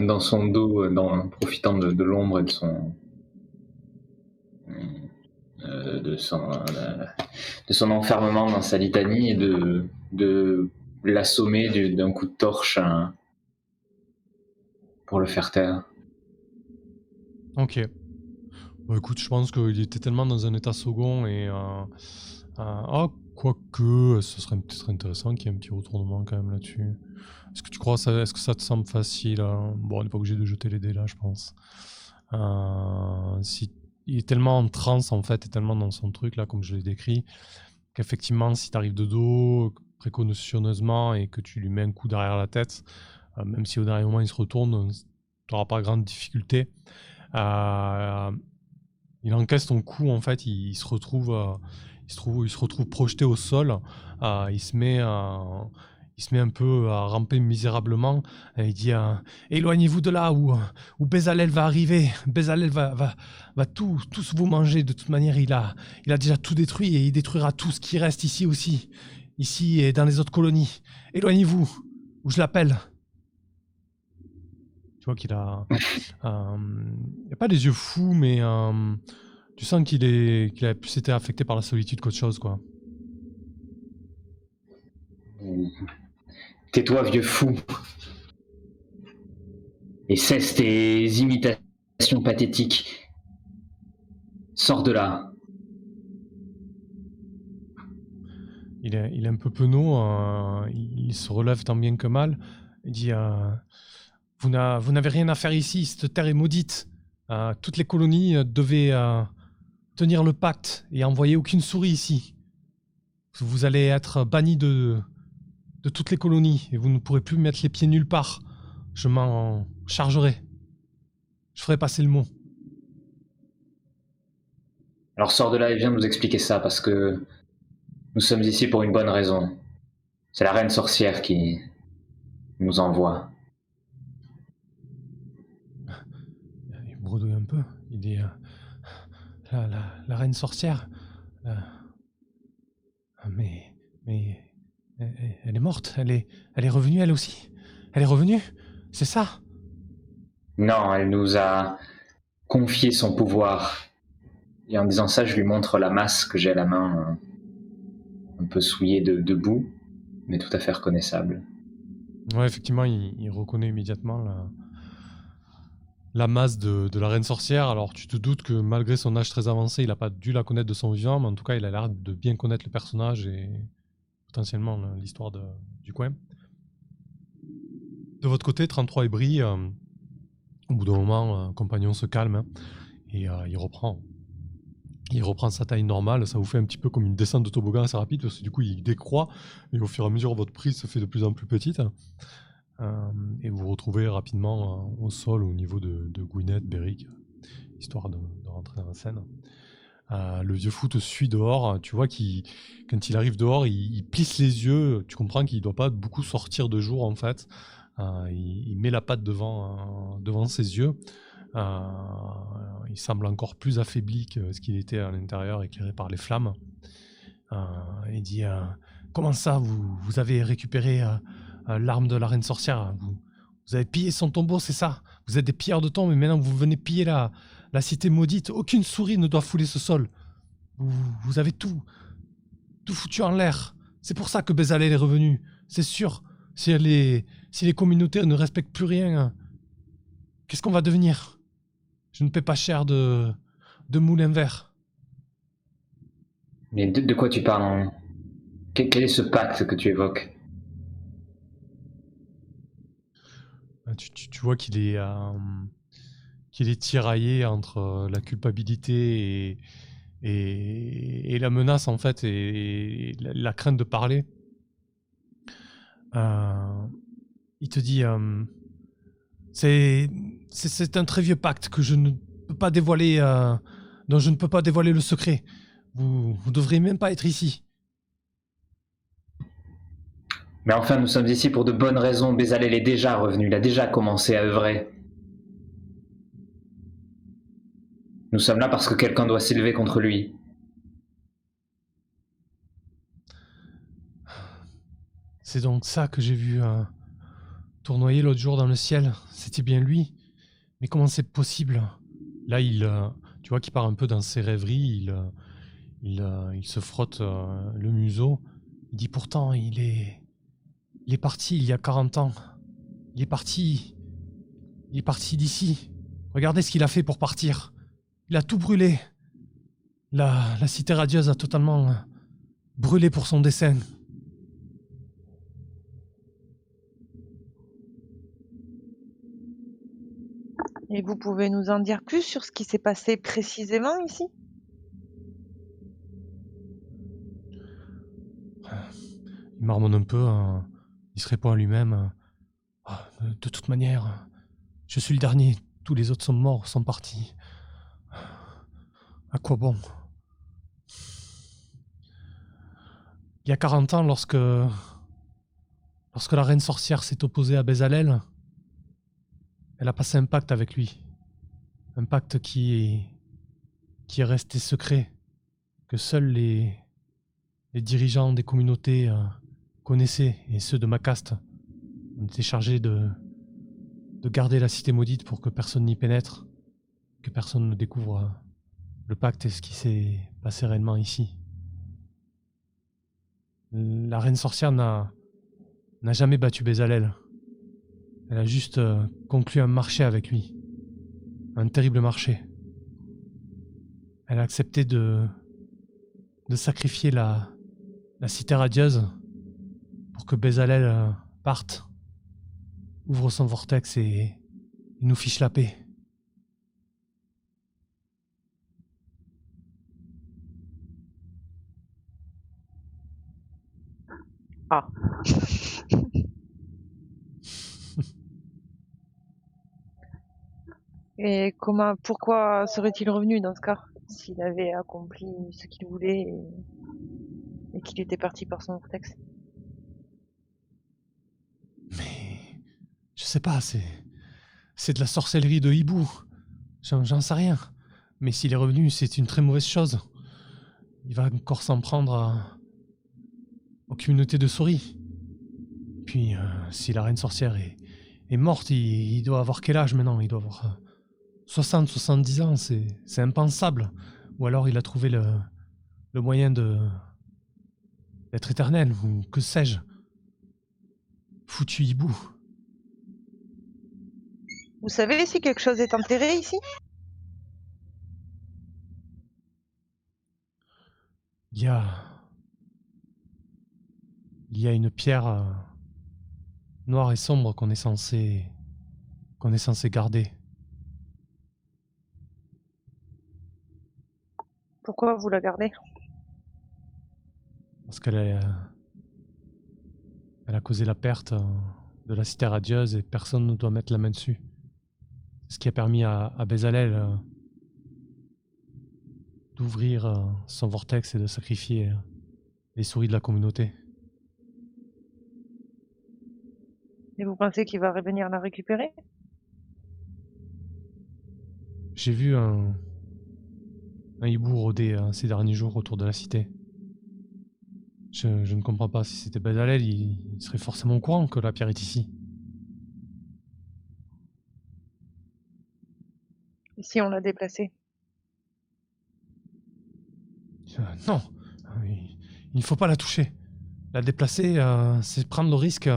dans son dos, en profitant de l'ombre et de de son enfermement dans sa litanie et de l'assommer d'un coup de torche pour le faire taire. Ok. Bah écoute, je pense qu'il était tellement dans un état second et... quoique, ce serait peut-être intéressant qu'il y ait un petit retournement quand même là-dessus. Est-ce que tu crois, est-ce que ça te semble facile Bon, on n'est pas obligé de jeter les dés là, je pense. Il est tellement en transe en fait, et tellement dans son truc là, comme je l'ai décrit, qu'effectivement, si tu arrives de dos, précautionneusement, et que tu lui mets un coup derrière la tête, même si au dernier moment il se retourne, tu n'auras pas grande difficulté. Il encaisse ton coup en fait, il se retrouve projeté au sol, il se met un peu à ramper misérablement, et il dit éloignez-vous de là où Bezalel va arriver. Bezalel va tous vous manger. De toute manière, il a déjà tout détruit et il détruira tout ce qui reste ici aussi, ici et dans les autres colonies. Éloignez-vous ou je l'appelle. Tu vois qu'il a il a pas les yeux fous, mais tu sens qu'il a plus été affecté par la solitude qu'autre chose, quoi. Tais-toi, vieux fou. Et cesse tes imitations pathétiques. Sors de là. Il est un peu penaud, il se relève tant bien que mal. Il dit vous n'avez rien à faire ici, cette terre est maudite. Toutes les colonies devaient tenir le pacte et envoyer aucune souris ici. Vous allez être bannis de toutes les colonies et vous ne pourrez plus mettre les pieds nulle part. Je m'en chargerai. Je ferai passer le mot. Alors sors de là et viens nous expliquer ça, parce que nous sommes ici pour une bonne raison. C'est la reine sorcière qui nous envoie. Il bredouille un peu. Il dit la reine sorcière. Mais elle est morte. Elle est revenue elle aussi. Elle est revenue. C'est ça. Non, elle nous a confié son pouvoir. Et en disant ça, je lui montre la masse que j'ai à la main, un peu souillée de boue, mais tout à fait reconnaissable. Ouais, effectivement, il reconnaît immédiatement la masse de la reine sorcière. Alors, tu te doutes que malgré son âge très avancé, il n'a pas dû la connaître de son vivant, mais en tout cas, il a l'air de bien connaître le personnage et potentiellement l'histoire du coin. De votre côté, 33 et Brie, au bout d'un moment, compagnon se calme, hein, et il reprend sa taille normale. Ça vous fait un petit peu comme une descente de toboggan assez rapide, parce que du coup, il décroît, et au fur et à mesure, votre prise se fait de plus en plus petite. Et vous vous retrouvez rapidement au sol au niveau de Gwyneth, Beric, histoire de rentrer dans la scène. Le vieux fou te suit dehors. Tu vois quand il arrive dehors, il plisse les yeux. Tu comprends qu'il ne doit pas beaucoup sortir de jour en fait. Il met la patte devant ses yeux. Il semble encore plus affaibli que ce qu'il était à l'intérieur, éclairé par les flammes. Il dit comment ça, vous avez récupéré l'arme de la reine sorcière, vous avez pillé son tombeau, c'est ça? Vous êtes des pilleurs de tombes, et maintenant vous venez piller la cité maudite. Aucune souris ne doit fouler ce sol. Vous avez tout foutu en l'air. C'est pour ça que Bezalel est revenu. C'est sûr, si les communautés ne respectent plus rien, qu'est-ce qu'on va devenir? Je ne paie pas cher de moulin vert. Mais de quoi tu parles? Quel est ce pacte que tu évoques? Tu vois qu'il est tiraillé entre la culpabilité et la menace en fait, et la crainte de parler. Il te dit c'est un très vieux pacte que je ne peux pas dévoiler, dont je ne peux pas dévoiler le secret. Vous devriez même pas être ici. Mais enfin, nous sommes ici pour de bonnes raisons. Bezalel est déjà revenu, il a déjà commencé à œuvrer. Nous sommes là parce que quelqu'un doit s'élever contre lui. C'est donc ça que j'ai vu tournoyer l'autre jour dans le ciel. C'était bien lui. Mais comment c'est possible? Là, tu vois qu'il part un peu dans ses rêveries. il se frotte le museau. Il dit pourtant, il est parti il y a 40 ans. Il est parti d'ici. Regardez ce qu'il a fait pour partir. Il a tout brûlé. La cité radieuse a totalement brûlé pour son dessein. Et vous pouvez nous en dire plus sur ce qui s'est passé précisément ici? Il marmonne un peu, il se répond à lui-même. De toute manière, je suis le dernier, tous les autres sont morts, sont partis. À quoi bon? Il y a 40 ans, lorsque la reine sorcière s'est opposée à Bézalel, elle a passé un pacte avec lui. Un pacte qui est resté secret, que seuls les dirigeants des communautés connaissaient, et ceux de ma caste. On était chargés de garder la cité maudite pour que personne n'y pénètre, que personne ne découvre le pacte et ce qui s'est passé réellement ici. La reine sorcière n'a jamais battu Bézalel. Elle a juste conclu un marché avec lui. Un terrible marché. Elle a accepté de sacrifier la cité radieuse pour que Bézalel parte, ouvre son vortex et nous fiche la paix. Ah. Et pourquoi serait-il revenu dans ce cas, s'il avait accompli ce qu'il voulait et qu'il était parti par son vortex? Mais je sais pas, c'est de la sorcellerie de hibou. J'en sais rien. Mais s'il est revenu, c'est une très mauvaise chose. Il va encore s'en prendre aux communautés de souris. Puis, si la reine sorcière est morte, il doit avoir quel âge maintenant? Il doit avoir 60, 70 ans, c'est impensable. Ou alors il a trouvé le moyen d'être éternel, ou que sais-je. Foutu hibou. Vous savez si quelque chose est enterré ici? Il y a une pierre noire et sombre qu'on est censé garder. Pourquoi vous la gardez? Parce qu'elle elle a causé la perte de la cité radieuse et personne ne doit mettre la main dessus. C'est ce qui a permis à Bézalel d'ouvrir son vortex et de sacrifier les souris de la communauté. Et vous pensez qu'il va revenir la récupérer? J'ai vu un hibou rôder ces derniers jours autour de la cité. Je ne comprends pas. Si c'était Bézalel, il serait forcément au courant que la pierre est ici. Et si on l'a déplacée? Non, il ne faut pas la toucher. La déplacer, c'est prendre le risque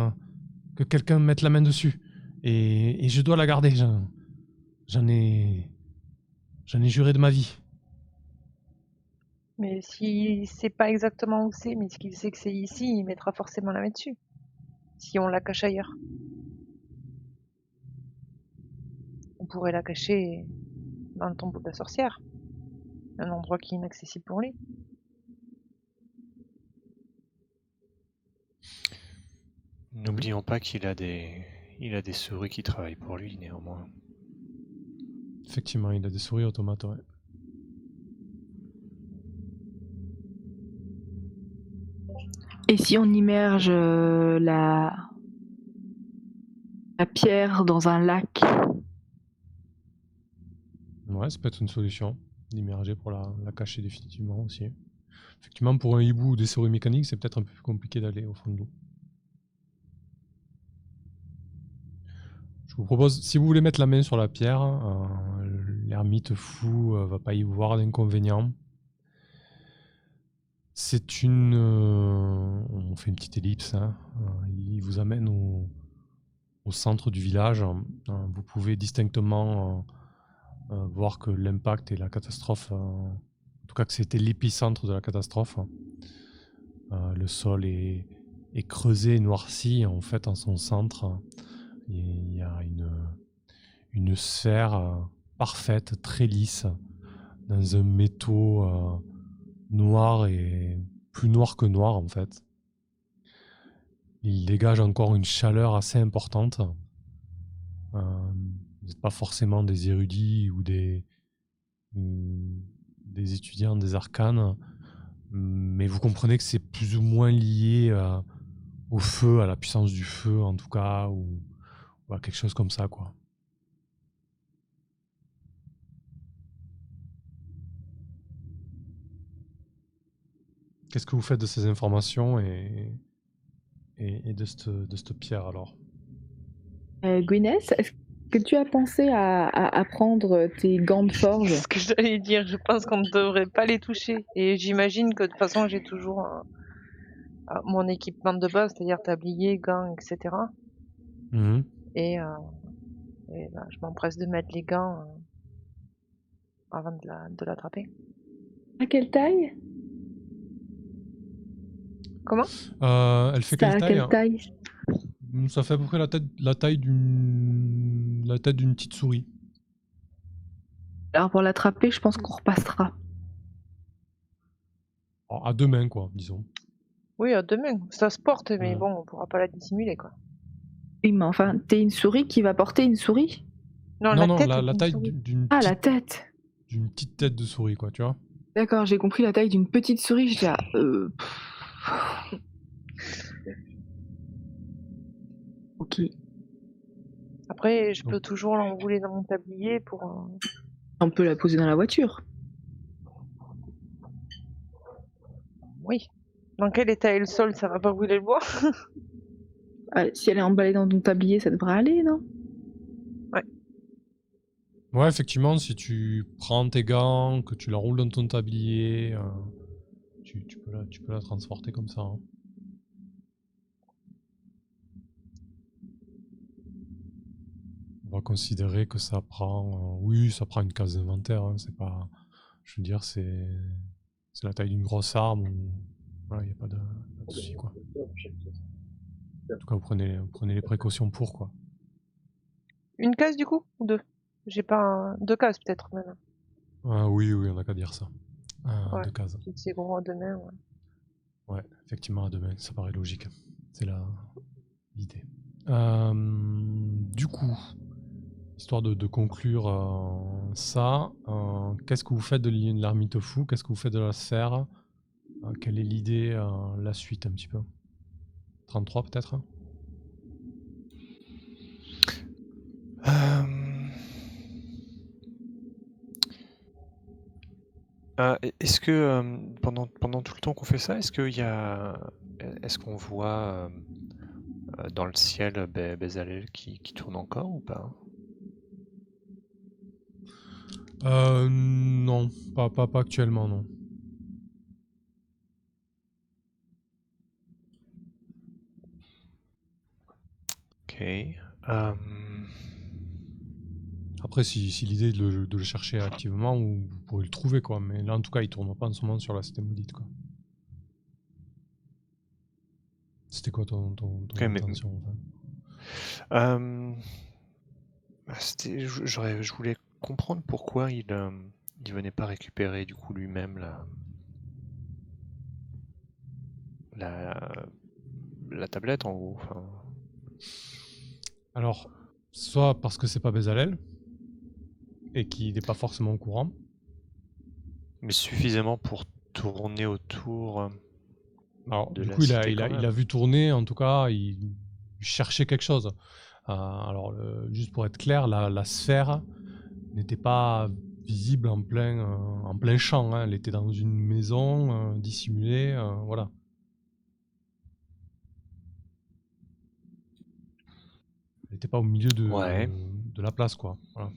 que quelqu'un mette la main dessus. Et je dois la garder. J'en ai juré de ma vie. Mais s'il sait pas exactement où c'est, mais qu'il sait que c'est ici, il mettra forcément la main dessus. Si on la cache ailleurs. On pourrait la cacher dans le tombeau de la sorcière. Un endroit qui est inaccessible pour lui. N'oublions pas qu'il a des souris qui travaillent pour lui, néanmoins. Effectivement, il a des souris automates, ouais. Et si on immerge la pierre dans un lac? Ouais, ça peut être une solution d'immerger pour la cacher définitivement aussi. Effectivement, pour un hibou ou des souris mécaniques, c'est peut-être un peu plus compliqué d'aller au fond de l'eau. Je vous propose, si vous voulez mettre la main sur la pierre, l'ermite fou va pas y voir d'inconvénient. C'est une... on fait une petite ellipse, hein. Il vous amène au centre du village. Vous pouvez distinctement voir que l'impact et la catastrophe, en tout cas que c'était l'épicentre de la catastrophe. Le sol est creusé, noirci, en fait, en son centre. Il y a une sphère parfaite, très lisse, dans un métaux noir et plus noir que noir, en fait. Il dégage encore une chaleur assez importante. Vous n'êtes pas forcément des érudits ou des étudiants des arcanes, mais vous comprenez que c'est plus ou moins lié au feu, à la puissance du feu en tout cas, ou à quelque chose comme ça, quoi. Qu'est-ce que vous faites de ces informations et de cette pierre alors? Gwyneth, est-ce que tu as pensé à prendre tes gants de C'est forge? ce que j'allais dire. Je pense qu'on ne devrait pas les toucher. Et j'imagine que de toute façon, j'ai toujours mon équipement de base, c'est-à-dire tablier, gants, etc. Mhm. Et bah, je m'empresse de mettre les gants avant de l'attraper. À quelle taille? Comment? Elle fait Ça quelle à taille? quelle taille? Ça fait à peu près la taille d'une petite souris. Alors pour l'attraper, je pense qu'on repassera. Alors, à 2 mains, quoi, disons. Oui, à 2 mains. Ça se porte, mais Mhm. bon, on pourra pas la dissimuler, quoi. Oui, mais enfin, t'es une souris qui va porter une souris? Non, Non, la non, tête la d'une taille souris. Ah, la tête! d'une petite tête de souris, quoi, tu vois. D'accord, j'ai compris la taille d'une petite souris, j'étais là, Ok. Après, je Donc, peux toujours l'enrouler dans mon tablier pour... On peut la poser dans la voiture. Oui. Dans quel état est le sol? Ça va pas brûler le bois? Ah, si elle est emballée dans ton tablier, ça devrait aller, non? ouais, effectivement, si tu prends tes gants, que tu l'enroules dans ton tablier, tu peux la transporter comme ça, hein. On va considérer que ça prend... oui, ça prend une case d'inventaire, hein, c'est pas... Je veux dire, c'est la taille d'une grosse arme. Voilà, il n'y a pas de souci, quoi. En tout cas, vous prenez les précautions pour, quoi. Une case, du coup? Ou 2? J'ai pas... 2 cases, peut-être, même. Ah, oui, on n'a qu'à dire ça. Ouais. 2 cases. Si c'est gros à 2 mains, ouais. Ouais, effectivement, à 2 mains, ça paraît logique. C'est l'idée. Du coup, histoire de conclure ça, qu'est-ce que vous faites de l'ermite fou? Qu'est-ce que vous faites de la sphère? Quelle est l'idée, la suite un petit peu? 33 peut-être? Est-ce que pendant tout le temps qu'on fait ça, est-ce qu'on voit dans le ciel Bezalel qui tourne encore ou pas? Non, pas actuellement, non. Ok. Après, si l'idée est de le chercher activement, vous pourrez le trouver, quoi. Mais là, en tout cas, il tourne pas en ce moment sur la cité maudite, quoi. C'était quoi ton Ok, mais intention, enfin? je voulais comprendre pourquoi il venait pas récupérer du coup lui-même la tablette en haut. Enfin, Alors, soit parce que c'est pas Bezalel, et qu'il n'est pas forcément au courant. mais suffisamment pour tourner autour Alors, de du la coup, il cité quand a même. vu tourner, en tout cas, il cherchait quelque chose. Alors, juste pour être clair, la sphère n'était pas visible en plein champ, hein. Elle était dans une maison dissimulée, voilà. Elle n'était pas au milieu Ouais. de la place, quoi. Voilà.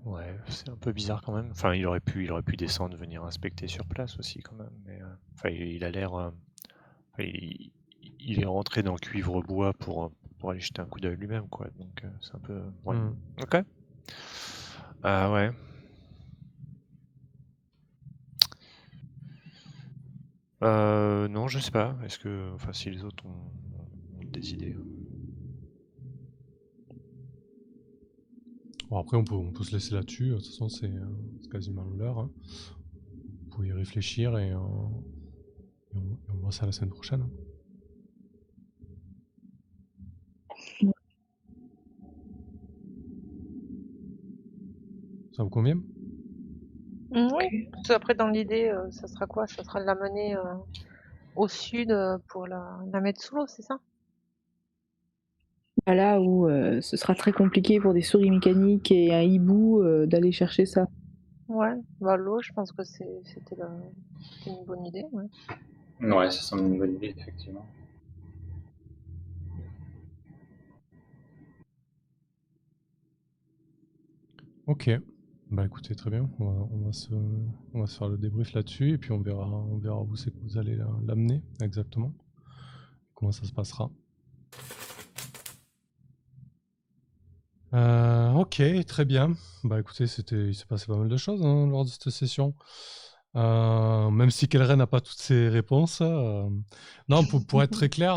Ouais, c'est un peu bizarre quand même. Enfin, il aurait pu descendre, venir inspecter sur place aussi quand même. Mais enfin, il a l'air. Enfin, il est rentré dans le cuivre-bois pour aller jeter un coup d'œil lui-même, quoi. Donc c'est un peu. Ouais. Hmm. Ok. Ah ouais. Non, je sais pas. Est-ce que, enfin, si les autres ont des idées. Bon, après, on peut se laisser là-dessus. De toute façon, c'est quasiment l'heure, hein. Vous pouvez y réfléchir et on voit ça la semaine prochaine, hein. Ça vous convient? Oui, parce que après dans l'idée, ça sera quoi? Ça sera de l'amener au sud pour la mettre sous l'eau, c'est ça? Là où ce sera très compliqué pour des souris mécaniques et un hibou d'aller chercher ça. Ouais, bah l'eau, je pense que c'était une bonne idée. Ouais. Ouais, ça semble une bonne idée, effectivement. Ok. Bah écoutez, très bien. On va se faire le débrief là-dessus et puis on verra où c'est que vous allez l'amener exactement. Comment ça se passera. Ok, très bien. Bah écoutez, il s'est passé pas mal de choses, hein, lors de cette session. Même si Kelren n'a pas toutes ses réponses. Non, pour être très clair,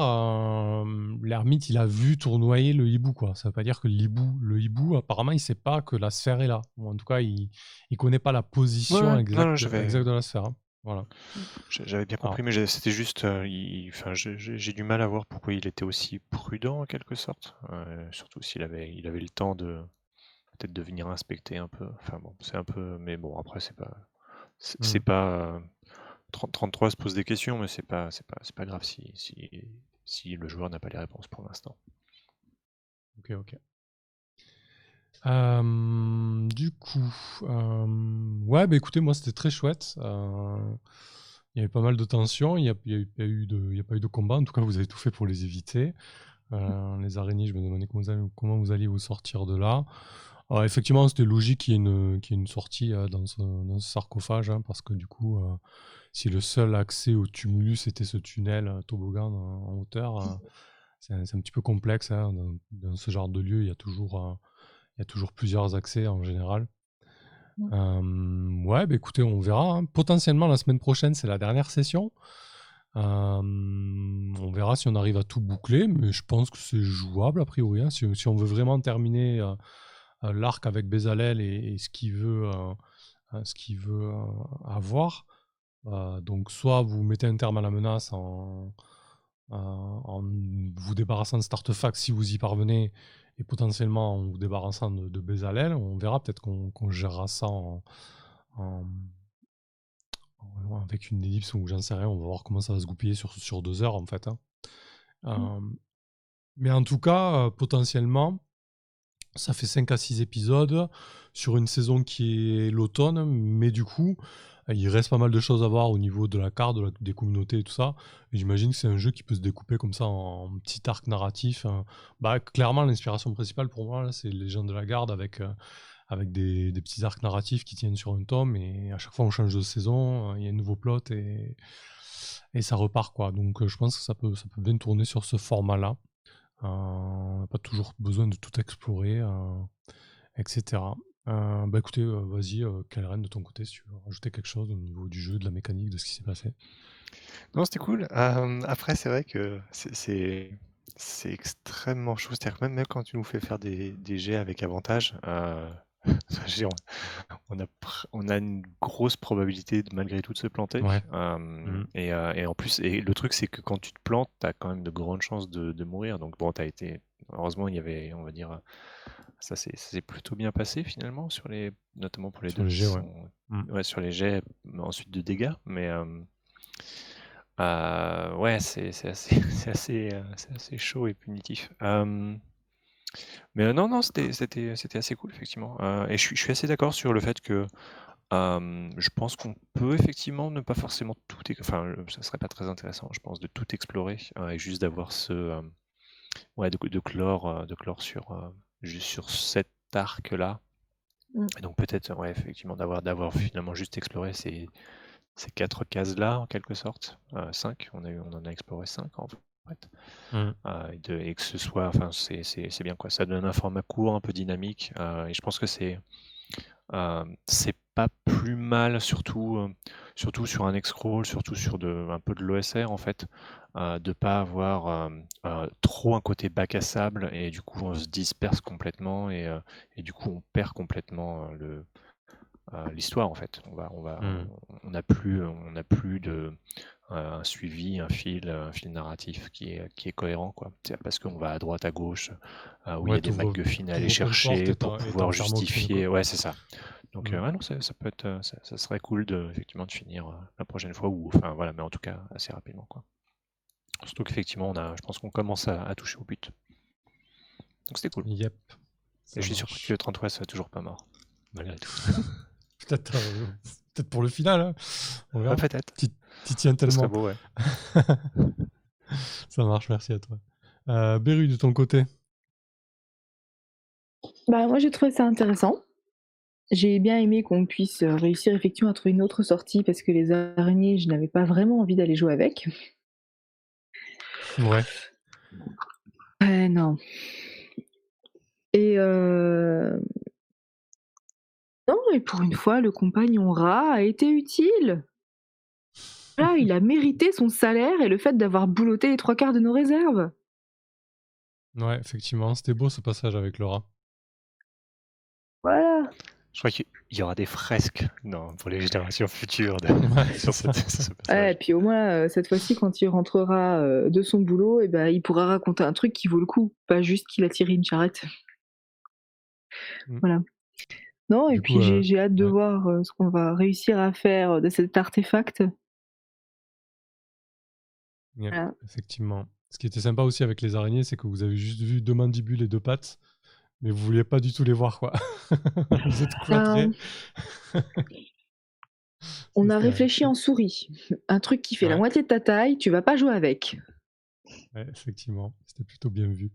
l'ermite, il a vu tournoyer le hibou, quoi. Ça veut pas dire que le hibou, apparemment, il sait pas que la sphère est là. Ou en tout cas, il connaît pas la position Ouais. Non, exacte de la sphère, hein. Voilà. J'avais bien Alors, compris, mais c'était juste. Enfin, j'ai du mal à voir pourquoi il était aussi prudent en quelque sorte. Surtout s'il avait le temps de peut-être de venir inspecter un peu. Enfin bon, c'est un peu. Mais bon, après, c'est pas. 33 se pose des questions, mais c'est pas grave si le joueur n'a pas les réponses pour l'instant. ok. Du coup, ouais, bah écoutez, moi c'était très chouette. Il y avait pas mal de tensions, il n'y a pas eu de combat, en tout cas vous avez tout fait pour les éviter. Les araignées, je me demandais comment vous alliez vous sortir de là. Alors, effectivement, c'était logique qu'il y ait une sortie dans ce sarcophage, hein, parce que du coup, si le seul accès au tumulus était ce tunnel toboggan en hauteur, c'est un petit peu complexe, hein. Dans ce genre de lieu, il y a toujours plusieurs accès en général. Ouais, bah écoutez, on verra, hein. Potentiellement, la semaine prochaine, c'est la dernière session. On verra si on arrive à tout boucler, mais je pense que c'est jouable a priori, hein. Si on veut vraiment terminer l'arc avec Bézalel et ce qu'il veut, avoir, donc soit vous mettez un terme à la menace en vous débarrassant de Startefax si vous y parvenez, et potentiellement en vous débarrassant de Bézalel. On verra, peut-être qu'on gérera ça avec une ellipse ou j'en sais rien. On va voir comment ça va se goupiller sur 2 heures en fait, hein. Mais en tout cas, potentiellement, ça fait 5 à 6 épisodes sur une saison qui est l'automne, mais du coup, il reste pas mal de choses à voir au niveau de la carte, des communautés et tout ça. Et j'imagine que c'est un jeu qui peut se découper comme ça en petit arc narratif, hein. Bah, clairement, l'inspiration principale pour moi, là, c'est Légendes de la Garde avec des petits arcs narratifs qui tiennent sur un tome, et à chaque fois on change de saison, il y a un nouveau plot et ça repart, quoi. Donc je pense que ça peut bien tourner sur ce format-là. On n'a pas toujours besoin de tout explorer, etc. Bah écoutez, vas-y, Kelren, de ton côté, si tu veux rajouter quelque chose au niveau du jeu, de la mécanique, de ce qui s'est passé. Non, c'était cool. Après, c'est vrai que c'est extrêmement chaud. C'est-à-dire que même quand tu nous fais faire des jets avec avantage, j'ai- on a une grosse probabilité de malgré tout de se planter. Ouais. Et en plus, et le truc, c'est que quand tu te plantes, tu as quand même de grandes chances de mourir. Donc bon, heureusement, il y avait, on va dire, ça s'est plutôt bien passé finalement notamment pour les Sur deux le qui jet, ouais. sont, ouais, sur les jets, ensuite de dégâts, mais ouais, c'est assez, c'est assez chaud et punitif. Mais non, c'était assez cool, effectivement. Et je suis assez d'accord sur le fait que je pense qu'on peut effectivement ne pas forcément tout. Enfin, ça serait pas très intéressant, je pense, de tout explorer et juste d'avoir ouais, de clore sur, juste sur cet arc-là. Et donc peut-être, ouais, effectivement, d'avoir finalement juste exploré ces 4 cases-là, en quelque sorte. 5, on en a exploré 5 en fait. Mm. Et que ce soit, enfin, c'est bien quoi. Ça donne un format court, un peu dynamique. Et je pense que c'est pas plus mal, surtout sur un X-Crawl, surtout sur un peu de l'OSR en fait, de pas avoir trop un côté bac à sable et du coup on se disperse complètement et du coup on perd complètement l'histoire en fait. Mm. On n'a plus de un suivi, un fil narratif qui est cohérent quoi. C'est parce qu'on va à droite, à gauche, où il y Ouais, a des MacGuffin à aller t'ouvres plein de portes chercher et pour t'en pouvoir fermes aucune, quoi. justifier. Ouais, c'est ça. Donc Mm. ouais, non, ça peut être, ça serait cool effectivement de finir la prochaine fois ou enfin voilà, mais en tout cas assez rapidement quoi. Surtout qu'effectivement je pense qu'on commence à toucher au but. Donc c'était cool. Yep, Et ça je suis surpris que marche. le 33 soit toujours pas mort malgré tout. Peut-être pour le final, hein. On Ouais, verra. peut-être. T'y tiens Ce serait tellement. beau, ouais. Ça marche, merci à toi. Beru, de ton côté. Bah, moi, j'ai trouvé ça intéressant. J'ai bien aimé qu'on puisse réussir effectivement à trouver une autre sortie parce que les araignées, je n'avais pas vraiment envie d'aller jouer avec. Ouais. Non. Et non, et pour une fois, le compagnon rat a été utile. Là, il a mérité son salaire et le fait d'avoir boulotté les 3 quarts de nos réserves. Ouais, effectivement, c'était beau ce passage avec le rat. Voilà. Je crois qu'il y aura des fresques pour les générations futures Ouais, sur c'est ça. ce Ouais, passage. et puis au moins, cette fois-ci, quand il rentrera de son boulot, et ben, il pourra raconter un truc qui vaut le coup, pas juste qu'il a tiré une charrette. Mm. Voilà. Non, et Du puis coup, j'ai hâte de ouais. voir ce qu'on va réussir à faire de cet artefact. Yep, Voilà. effectivement. Ce qui était sympa aussi avec les araignées, c'est que vous avez juste vu 2 mandibules et 2 pattes, mais vous vouliez pas du tout les voir, quoi. Vous êtes cloîtrés. On Ça, a c'était réfléchi en souris. Un truc qui fait la Ouais, moitié de ta taille, tu vas pas jouer avec. ouais, effectivement. C'était plutôt bien vu.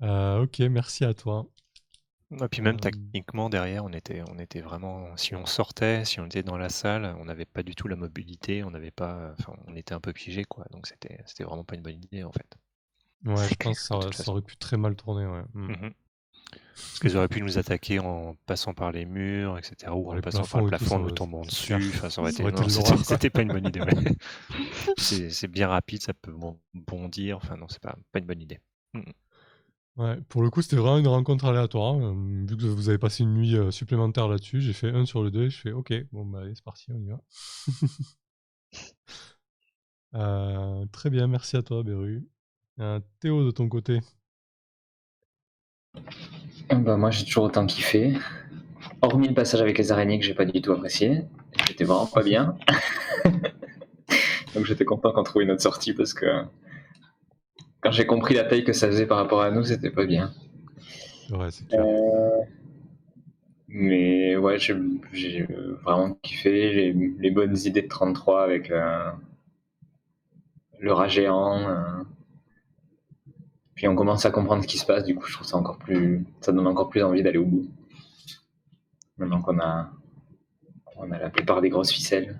Ok, merci à toi. Et puis même Euh, techniquement derrière, on était vraiment, si on sortait, si on était dans la salle, on n'avait pas du tout la mobilité, on n'avait pas, enfin, on était un peu piégé quoi. Donc c'était vraiment pas une bonne idée en fait. Ouais, je C'est pense clair, de que toute ça façon. aurait pu très mal tourner, ouais. Mhm. Parce qu'ils auraient pu nous attaquer en passant par les murs, etc. Ou Par en les passant par le plafonds et tout, plafond, en nous tombant c'est clair. dessus. Enfin, ça aurait été, Ça aurait été non, l'horreur, quoi. c'était pas une bonne idée. Ouais. C'est bien rapide, ça peut bondir. Enfin, non, c'est pas une bonne idée. Mhm. Ouais, pour le coup, c'était vraiment une rencontre aléatoire, hein. Vu que vous avez passé une nuit supplémentaire là-dessus, j'ai fait 1 sur le 2, je fais OK, bon bah allez, c'est parti, on y va. Très bien, merci à toi, Beru. Théo, de ton côté. Bah, moi, j'ai toujours autant kiffé. Hormis le passage avec les araignées que j'ai pas du tout apprécié. J'étais vraiment pas bien. Donc j'étais content qu'on trouve une autre sortie parce que quand j'ai compris la taille que ça faisait par rapport à nous, c'était pas bien. Ouais, c'est clair. Mais ouais, j'ai vraiment kiffé les bonnes idées de 33 avec le rat géant. Puis on commence à comprendre ce qui se passe, du coup je trouve ça ça donne encore plus envie d'aller au bout. Maintenant qu'on a la plupart des grosses ficelles.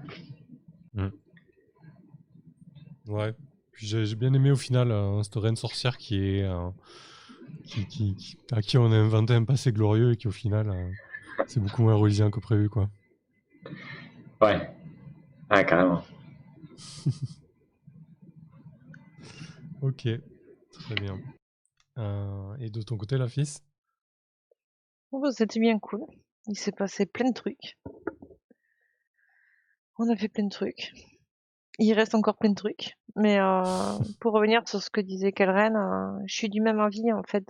Ouais. Puis j'ai bien aimé au final cette reine sorcière qui est à qui on a inventé un passé glorieux et qui au final c'est beaucoup moins relisant que prévu, quoi. Ouais, carrément. Ok, très bien. Et de ton côté, la fils? Oh, bah, c'était bien cool. Il s'est passé plein de trucs. On a fait plein de trucs. Il reste encore plein de trucs. Mais pour revenir sur ce que disait Kelren, je suis du même avis en fait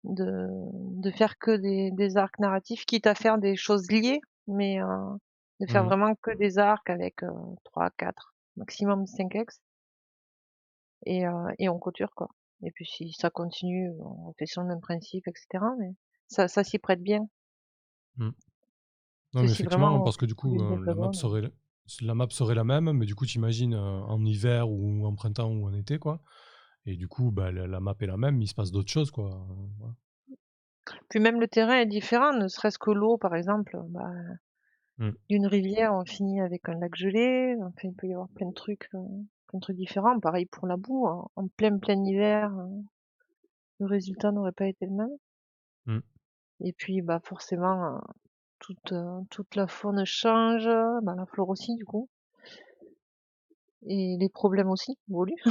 de faire que des arcs narratifs, quitte à faire des choses liées, mais de faire vraiment que des arcs avec 3, 4, maximum 5 ex. Et on clôture quoi. Et puis si ça continue, on fait sur le même principe, etc. Mais ça s'y prête bien. Non, Parce que mais si effectivement, vraiment parce que du coup, la map serait la même, mais du coup, t'imagines en hiver ou en printemps ou en été, quoi. Et du coup, bah, la map est la même, mais il se passe d'autres choses, quoi. Voilà. Puis même le terrain est différent, ne serait-ce que l'eau, par exemple, Mm. d'une rivière, on finit avec un lac gelé. Enfin, il peut y avoir plein de trucs différents. Pareil pour la boue, en plein hiver, le résultat n'aurait pas été le même. Mm. Et puis, forcément, toute la faune change, la flore aussi, du coup. Et les problèmes aussi évoluent.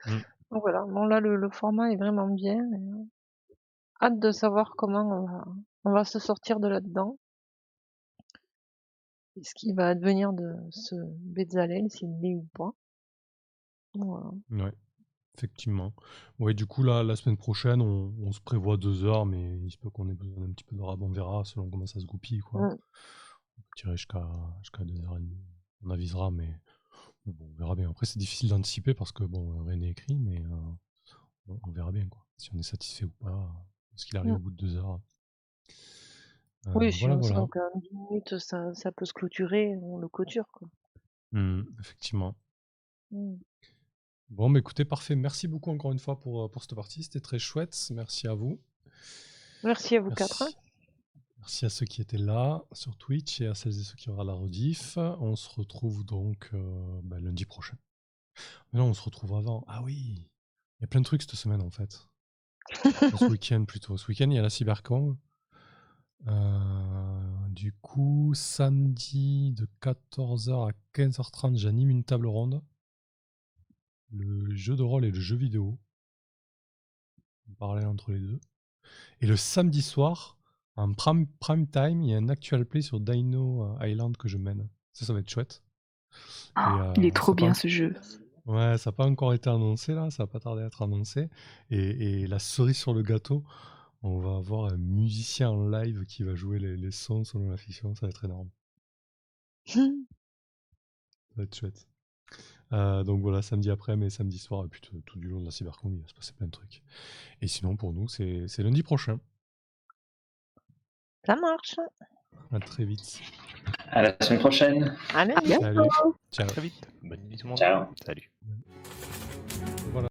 Mm. Donc voilà, bon là, le format est vraiment bien. Hâte de savoir comment on va se sortir de là-dedans. Et ce qui va advenir de ce Bezalel, s'il l'est ou pas. Voilà. Ouais, effectivement. Ouais, du coup, là, la semaine prochaine, on se prévoit 2 heures, mais il se peut qu'on ait besoin d'un petit peu de rab, on verra selon comment ça se goupille, quoi. Mm. On peut tirer jusqu'à 2h30. On avisera, mais bon, on verra bien. Après, c'est difficile d'anticiper parce que bon, rien n'est écrit, mais on verra bien, quoi. Si on est satisfait ou pas, ce qu'il arrive Mm. au bout de 2 heures. Oui, si Voilà, on sent voilà. qu'en 10 minutes, ça peut se clôturer, on le clôture, quoi. Effectivement. Mm. Bon, mais écoutez, parfait. Merci beaucoup encore une fois pour cette partie. C'était très chouette. Merci à vous. Merci à vous quatre. Merci. Merci à ceux qui étaient là sur Twitch et à celles et ceux qui auront la rediff. On se retrouve donc lundi prochain. Mais non, on se retrouve avant. Ah oui, il y a plein de trucs cette semaine en fait. Ce week-end plutôt. Ce week-end, il y a la Cybercon. Du coup, samedi de 14h à 15h30, j'anime une table ronde. Le jeu de rôle et le jeu vidéo. En parallèle entre les deux. Et le samedi soir, en prime time, il y a un actual play sur Dino Island que je mène. Ça va être chouette. Il est trop bien ce jeu. Ouais, ça n'a pas encore été annoncé là, ça va pas tarder à être annoncé. Et la cerise sur le gâteau, on va avoir un musicien en live qui va jouer les sons selon la fiction, ça va être énorme. Ça va être chouette. Donc voilà, samedi après, mais samedi soir, et puis tout du long de la Cybercon, il va se passer plein de trucs. Et sinon, pour nous, c'est lundi prochain. Ça marche. À très vite. À la semaine prochaine. Allez, Salut. Ciao. Très vite. Bonne nuit tout le monde. Ciao. Salut.